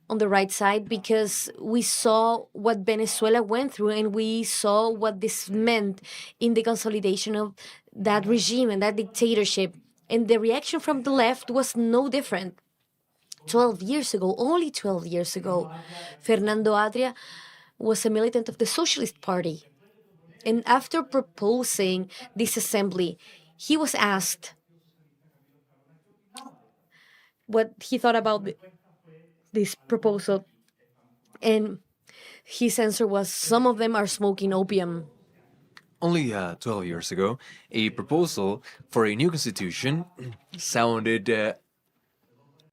on the right side because we saw what Venezuela went through and we saw what this meant in the consolidation of that regime and that dictatorship. And the reaction from the left was no different. 12 years ago, only 12 years ago, Fernando Adria was a militant of the Socialist Party. And after proposing this assembly, he was asked what he thought about this proposal. And his answer was, some of them are smoking opium. Only 12 years ago, a proposal for a new constitution sounded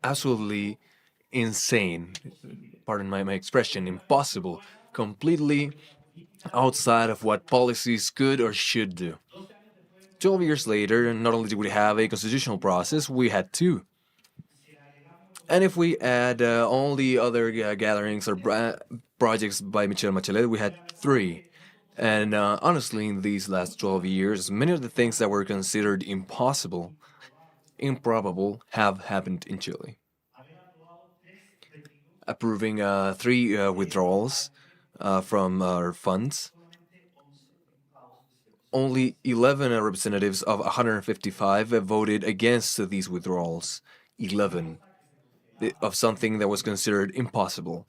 absolutely insane. Pardon my expression, impossible, completely outside of what policies could or should do. 12 years later, not only did we have a constitutional process, we had two. And if we add all the other gatherings or projects by Michelle Bachelet, we had three. And honestly, in these last 12 years, many of the things that were considered impossible, improbable, have happened in Chile. Approving three withdrawals from our funds. Only 11 representatives of 155 voted against these withdrawals. 11 of something that was considered impossible.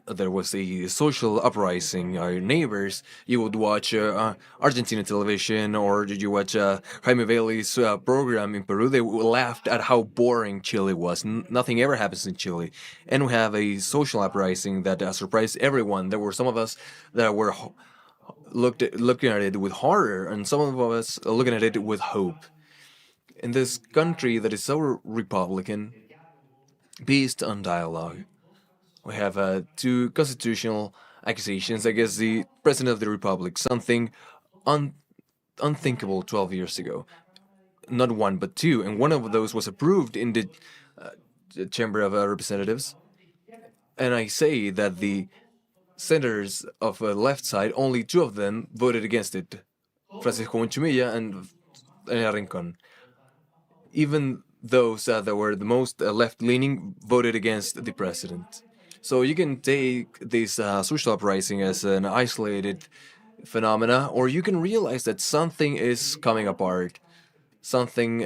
There was a social uprising. Our neighbors, you would watch Argentine television or did you watch Jaime Bailey's program in Peru, they laughed at how boring Chile was. Nothing ever happens in Chile. And we have a social uprising that surprised everyone. There were some of us that were looking at it with horror and some of us looking at it with hope. In this country that is so Republican, based on dialogue, we have two constitutional accusations against the President of the Republic, something unthinkable 12 years ago. Not one, but two, and one of those was approved in the Chamber of Representatives. And I say that the senators of the left side, only two of them voted against it, Francisco Munchumilla and El Rincon. Even those that were the most left-leaning voted against the president. So you can take this social uprising as an isolated phenomena, or you can realize that something is coming apart. Something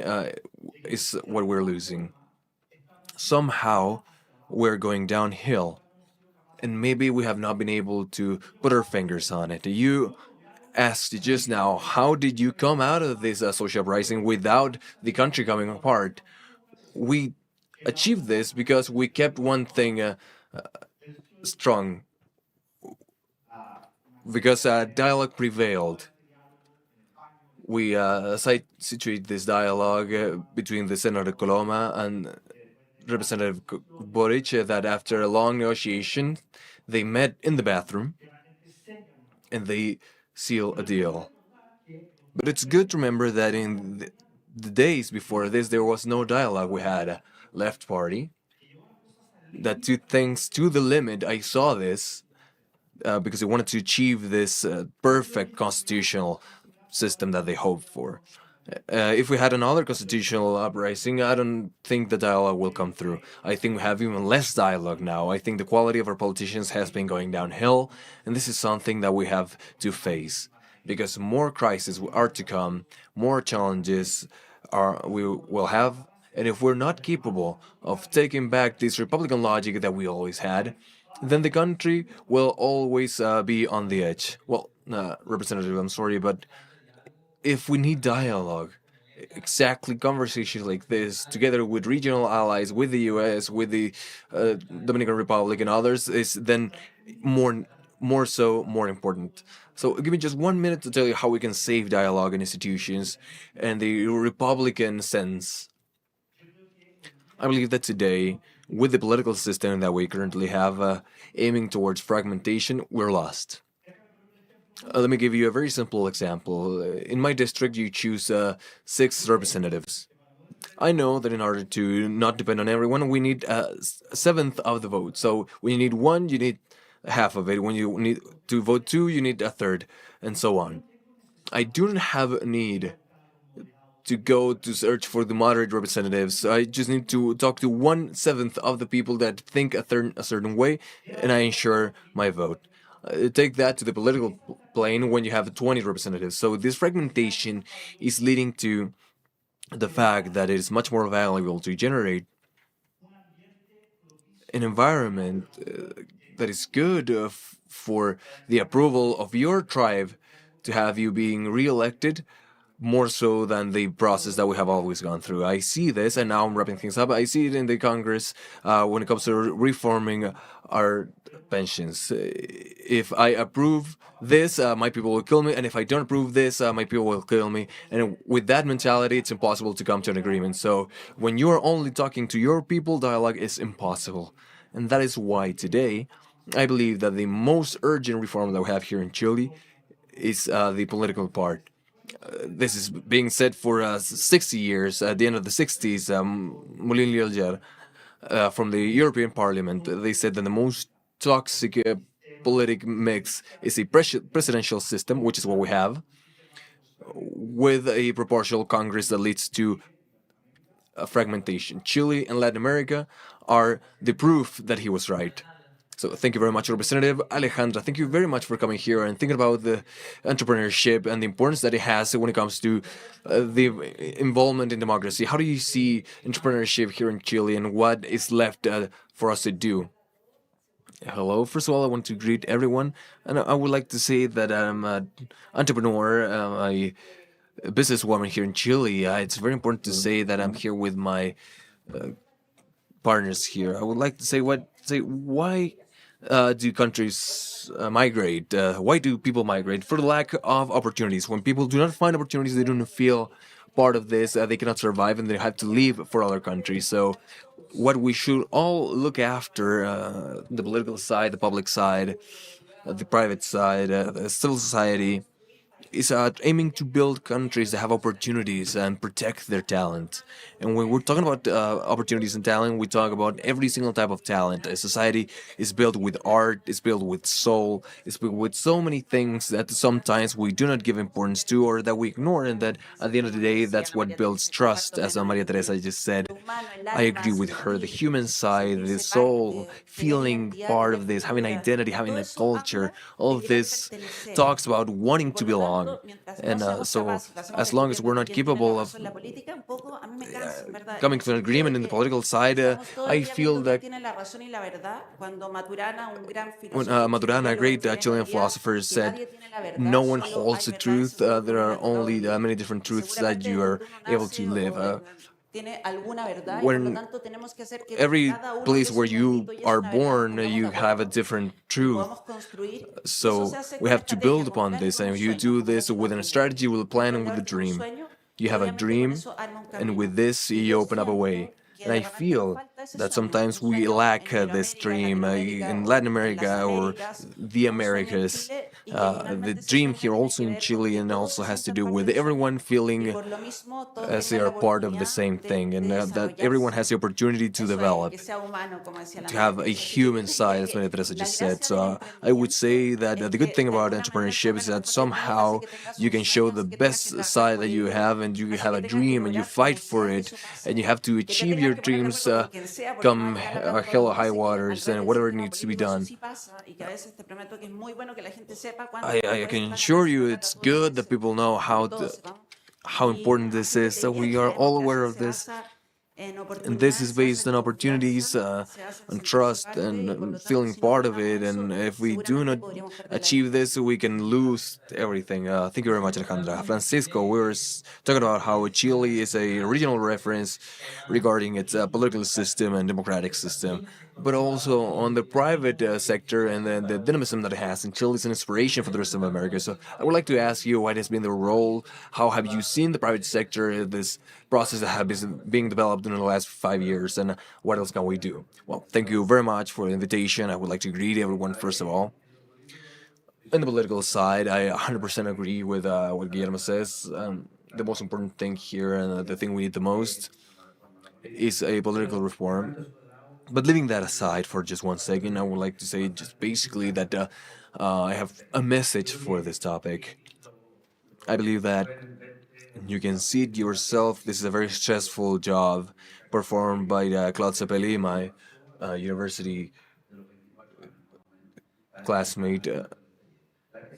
is what we're losing. Somehow, we're going downhill, and maybe we have not been able to put our fingers on it. You asked just now, how did you come out of this social uprising without the country coming apart? We achieved this because we kept one thing strong, because dialogue prevailed. We situate this dialogue between the Senator Coloma and Representative Boric that after a long negotiation, they met in the bathroom and they seal a deal. But it's good to remember that in the days before this, there was no dialogue. We had a left party that took things to the limit. I saw this because they wanted to achieve this perfect constitutional system that they hoped for. If we had another constitutional uprising, I don't think the dialogue will come through. I think we have even less dialogue now. I think the quality of our politicians has been going downhill, and this is something that we have to face. Because more crises are to come, more challenges we will have, and if we're not capable of taking back this Republican logic that we always had, then the country will always be on the edge. Well, Representative, I'm sorry, but if we need dialogue, exactly conversations like this, together with regional allies, with the U.S., with the Dominican Republic and others, is then more important. So give me just 1 minute to tell you how we can save dialogue in institutions and the Republican sense. I believe that today, with the political system that we currently have aiming towards fragmentation, we're lost. Let me give you a very simple example. In my district, you choose 6 representatives. I know that in order to not depend on everyone, we need a seventh of the vote. So when you need 1, you need half of it. When you need to vote 2, you need a third, and so on. I do not have a need to go to search for the moderate representatives. I just need to talk to 1/7 of the people that think a certain way, and I ensure my vote. Take that to the political plane when you have 20 representatives. So this fragmentation is leading to the fact that it is much more valuable to generate an environment that is good for the approval of your tribe to have you being re-elected more so than the process that we have always gone through. I see this, and now I'm wrapping things up. I see it in the Congress when it comes to reforming our pensions. If I approve this, my people will kill me, and if I don't approve this, my people will kill me. And with that mentality, it's impossible to come to an agreement. So when you are only talking to your people, dialogue is impossible. And that is why today, I believe that the most urgent reform that we have here in Chile is the political part. This is being said for 60 years. At the end of the 60s, Molin Lielger from the European Parliament, they said that the most toxic political mix is a presidential system, which is what we have, with a proportional Congress that leads to fragmentation. Chile and Latin America are the proof that he was right. So thank you very much, Representative Alejandra. Thank you very much for coming here and thinking about the entrepreneurship and the importance that it has when it comes to the involvement in democracy. How do you see entrepreneurship here in Chile, and what is left for us to do? Hello. First of all, I want to greet everyone, and I would like to say that I'm an entrepreneur, a businesswoman here in Chile. It's very important to say that I'm here with my partners here. I would like to say why do countries migrate? Why do people migrate? For the lack of opportunities. When people do not find opportunities, they don't feel part of this. They cannot survive, and they have to leave for other countries. So, what we should all look after: the political side, the public side, the private side, the civil society. is aiming to build countries that have opportunities and protect their talent. And when we're talking about opportunities and talent, we talk about every single type of talent. A society is built with art, is built with soul, is built with so many things that sometimes we do not give importance to or that we ignore, and that at the end of the day, that's what builds trust, as Maria Teresa just said. I agree with her. The human side, the soul, feeling part of this, having identity, having a culture, all of this talks about wanting to belong. And so, as long as we're not capable of coming to an agreement in the political side, I feel that when Maturana, a great Chilean philosopher, said, no one holds the truth. There are only many different truths that you are able to live. When every place where you are born, you have a different truth. So we have to build upon this, and if you do this with a strategy, with a plan, and with a dream. You have a dream, and with this, you open up a way. And I feel that sometimes we lack this dream in Latin America or the Americas. The dream here also in Chile and also has to do with everyone feeling as they are part of the same thing, and that everyone has the opportunity to develop, to have a human side, as Maria Teresa just said. So I would say that the good thing about entrepreneurship is that somehow you can show the best side that you have, and you have a dream, and you fight for it, and you have to achieve your dreams come hell or high waters, and whatever needs to be done. I can assure you it's good that people know how important this is, that we are all aware of this. And this is based on opportunities, on trust, and feeling part of it. And if we do not achieve this, we can lose everything. Thank you very much, Alejandra. Francisco, we were talking about how Chile is a regional reference regarding its political system and democratic system, but also on the private sector and the dynamism that it has. And Chile is an inspiration for the rest of America. So I would like to ask you, what has been the role? How have you seen the private sector, this process that has been being developed in the last 5 years, and what else can we do? Well, thank you very much for the invitation. I would like to greet everyone, first of all. On the political side, I 100% agree with what Guillermo says. The most important thing here, and the thing we need the most, is a political reform. But leaving that aside for just 1 second, I would like to say just basically that I have a message for this topic. I believe that you can see it yourself. This is a very stressful job performed by Claude Cepeli, my university classmate,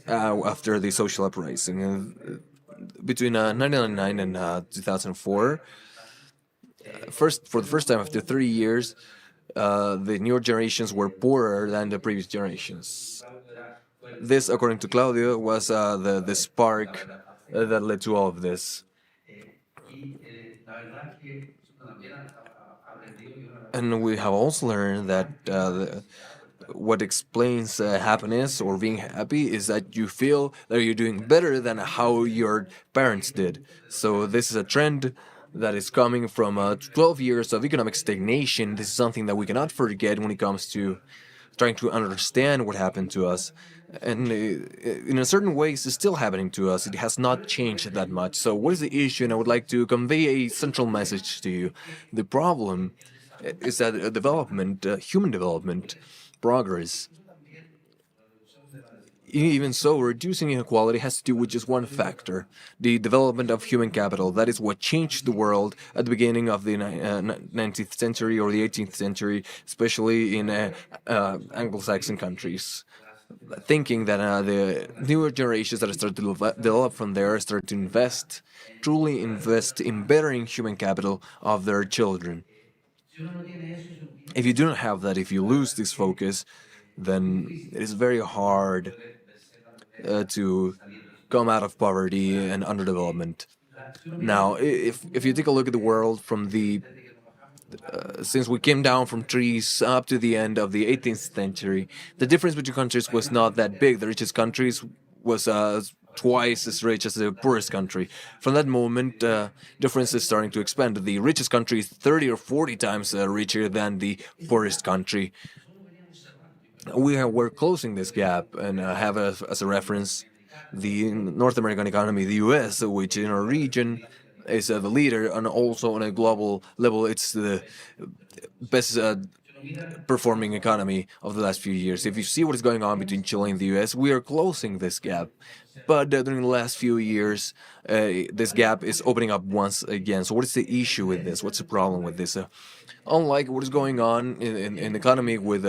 after the social uprising. Between 1999 and 2004, for the first time after 30 years, the newer generations were poorer than the previous generations. This, according to Claudio, was the spark that led to all of this. And we have also learned that what explains happiness or being happy is that you feel that you're doing better than how your parents did. So this is a trend that is coming from 12 years of economic stagnation. This is something that we cannot forget when it comes to trying to understand what happened to us. And in a certain way, it's still happening to us. It has not changed that much. So what is the issue? And I would like to convey a central message to you. The problem is that development, human development, progress, even so, reducing inequality has to do with just one factor: the development of human capital. That is what changed the world at the beginning of the 19th century or the 18th century, especially in Anglo-Saxon countries. Thinking that the newer generations that start to develop from there start to invest, truly invest in bettering human capital of their children. If you do not have that, if you lose this focus, then it is very hard to come out of poverty and underdevelopment. Now, if you take a look at the world from the since we came down from trees up to the end of the 18th century, the difference between countries was not that big. The richest countries was twice as rich as the poorest country. From that moment, difference is starting to expand. The richest country is 30 or 40 times richer than the poorest country. We're closing this gap, and have as a reference the North American economy, the US, which in our region is the leader, and also on a global level, it's the best performing economy of the last few years. If you see what is going on between Chile and the US, we are closing this gap. But during the last few years, this gap is opening up once again. So what is the issue with this? What's the problem with this? Unlike what is going on in the economy with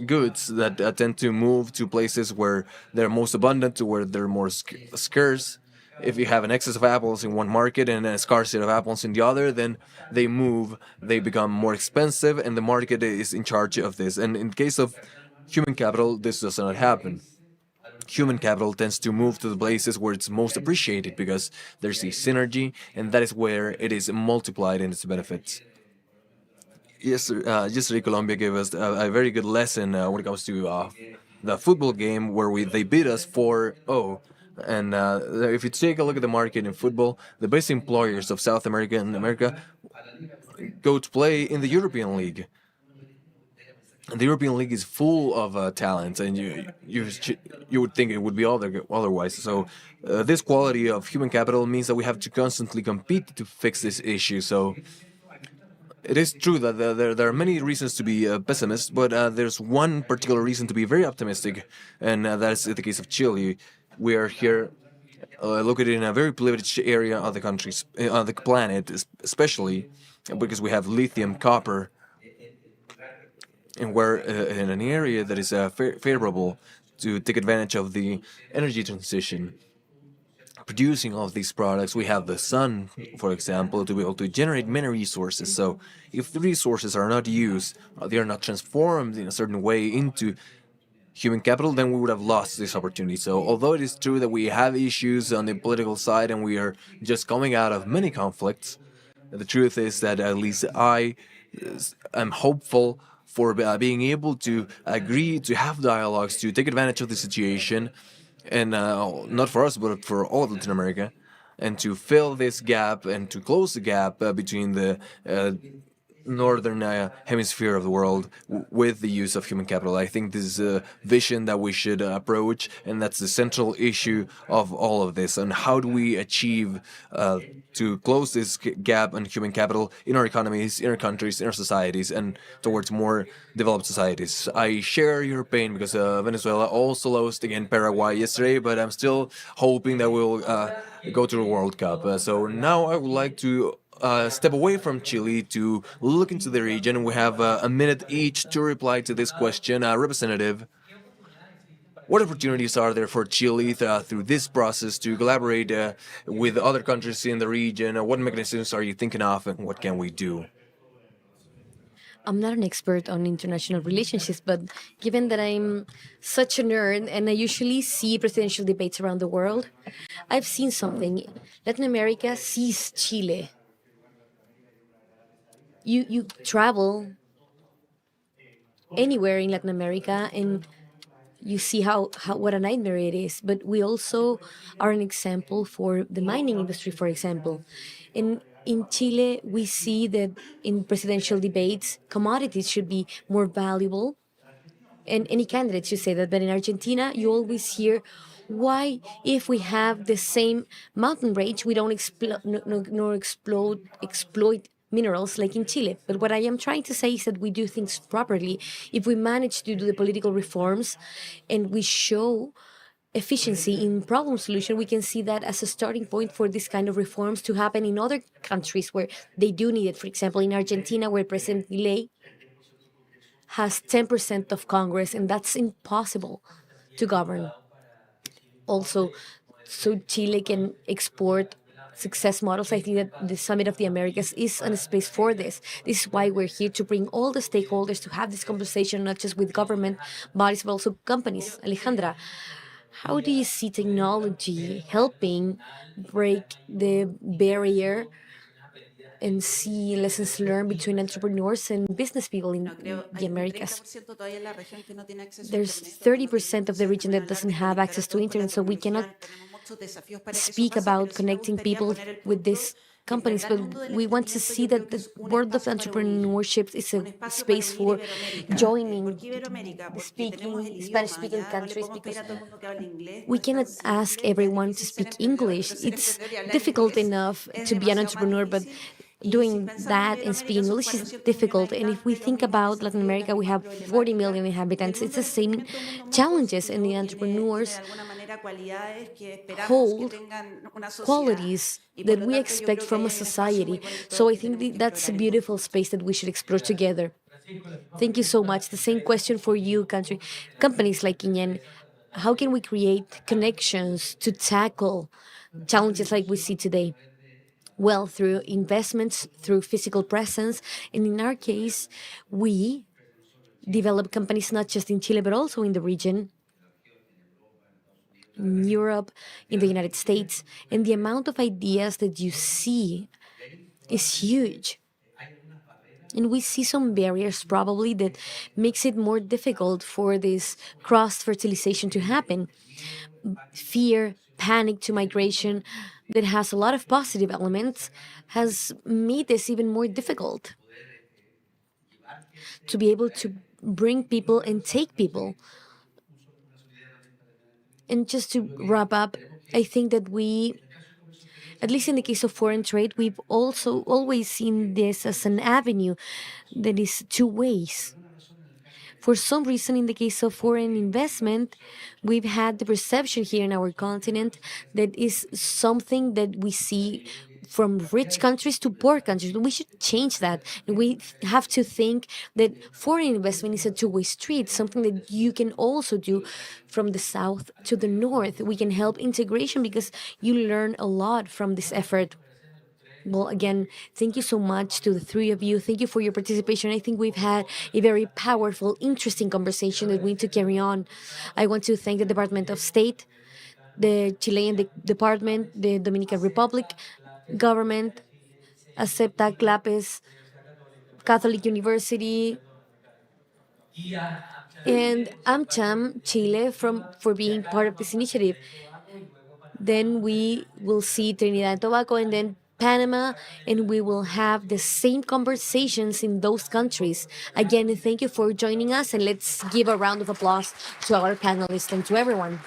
goods that tend to move to places where they're most abundant, to where they're more scarce. If you have an excess of apples in one market and a scarcity of apples in the other, then they move, they become more expensive, and the market is in charge of this. And in case of human capital, this does not happen. Human capital tends to move to the places where it's most appreciated because there's a synergy, and that is where it is multiplied in its benefits. Yesterday, Colombia gave us a very good lesson when it comes to the football game where they beat us 4-0. And if you take a look at the market in football, the best employers of South America and America go to play in the European League. And the European League is full of talent, and you would think it would be otherwise. So this quality of human capital means that we have to constantly compete to fix this issue. So it is true that there are many reasons to be pessimist, but there's one particular reason to be very optimistic, and that is the case of Chile. We are here located in a very privileged area of the country, on the planet, especially because we have lithium, copper, and we're in an area that is favorable to take advantage of the energy transition. Producing all of these products, we have the sun, for example, to be able to generate many resources. So if the resources are not used, they are not transformed in a certain way into human capital, then we would have lost this opportunity. So although it is true that we have issues on the political side and we are just coming out of many conflicts, the truth is that at least I am hopeful for being able to agree, to have dialogues, to take advantage of the situation, and not for us, but for all of Latin America, and to fill this gap and to close the gap between the northern hemisphere of the world with the use of human capital. I think this is a vision that we should approach, and that's the central issue of all of this. And how do we achieve to close this gap in human capital in our economies, in our countries, in our societies, and towards more developed societies? I share your pain because Venezuela also lost against Paraguay yesterday, but I'm still hoping that we'll go to the World Cup. So now I would like to step away from Chile to look into the region. We have a minute each to reply to this question. Representative, what opportunities are there for Chile through this process to collaborate with other countries in the region? What mechanisms are you thinking of, and what can we do? I'm not an expert on international relationships, but given that I'm such a nerd and I usually see presidential debates around the world, I've seen something. Latin America sees Chile. You travel anywhere in Latin America and you see how what a nightmare it is. But we also are an example for the mining industry, for example. In Chile, we see that in presidential debates, commodities should be more valuable. And any candidate should say that. But in Argentina, you always hear, why, if we have the same mountain range, we don't exploit minerals like in Chile. But what I am trying to say is that we do things properly. If we manage to do the political reforms and we show efficiency in problem solution, we can see that as a starting point for this kind of reforms to happen in other countries where they do need it. For example, in Argentina, where President Milei has 10% of Congress, and that's impossible to govern. Also, so Chile can export success models. I think that the Summit of the Americas is a space for this. This is why we're here, to bring all the stakeholders to have this conversation, not just with government bodies, but also companies. Alejandra, how do you see technology helping break the barrier and see lessons learned between entrepreneurs and business people in the Americas? There's 30% of the region that doesn't have access to internet, so we cannot speak about connecting people with this companies, but we want to see that the world of entrepreneurship is a space for joining speaking Spanish-speaking countries, because we cannot ask everyone to speak English. It's difficult enough to be an entrepreneur, but doing that and speaking English is difficult. And if we think about Latin America, we have 40 million inhabitants. It's the same challenges, and the entrepreneurs hold qualities that we expect from a society. So I think that's a beautiful space that we should explore together. Thank you so much. The same question for you, companies like Kinyen. How can we create connections to tackle challenges like we see today? Well, through investments, through physical presence. And in our case, we develop companies not just in Chile, but also in the region, in Europe, in the United States. And the amount of ideas that you see is huge. And we see some barriers probably that makes it more difficult for this cross-fertilization to happen. Fear, panic to migration that has a lot of positive elements has made this even more difficult to be able to bring people and take people. And just to wrap up, I think that we, at least in the case of foreign trade, we've also always seen this as an avenue that is two ways. For some reason, in the case of foreign investment, we've had the perception here in our continent that is something that we see from rich countries to poor countries. We should change that. And we have to think that foreign investment is a two-way street, something that you can also do from the south to the north. We can help integration because you learn a lot from this effort. Well, again, thank you so much to the three of you. Thank you for your participation. I think we've had a very powerful, interesting conversation that we need to carry on. I want to thank the Department of State, the Chilean Department, the Dominican Republic government, ACEPTA, CLAPES, Catholic University, and AmCham Chile for being part of this initiative. Then we will see Trinidad and Tobago, and then Panama, and we will have the same conversations in those countries. Again, thank you for joining us, and let's give a round of applause to our panelists and to everyone.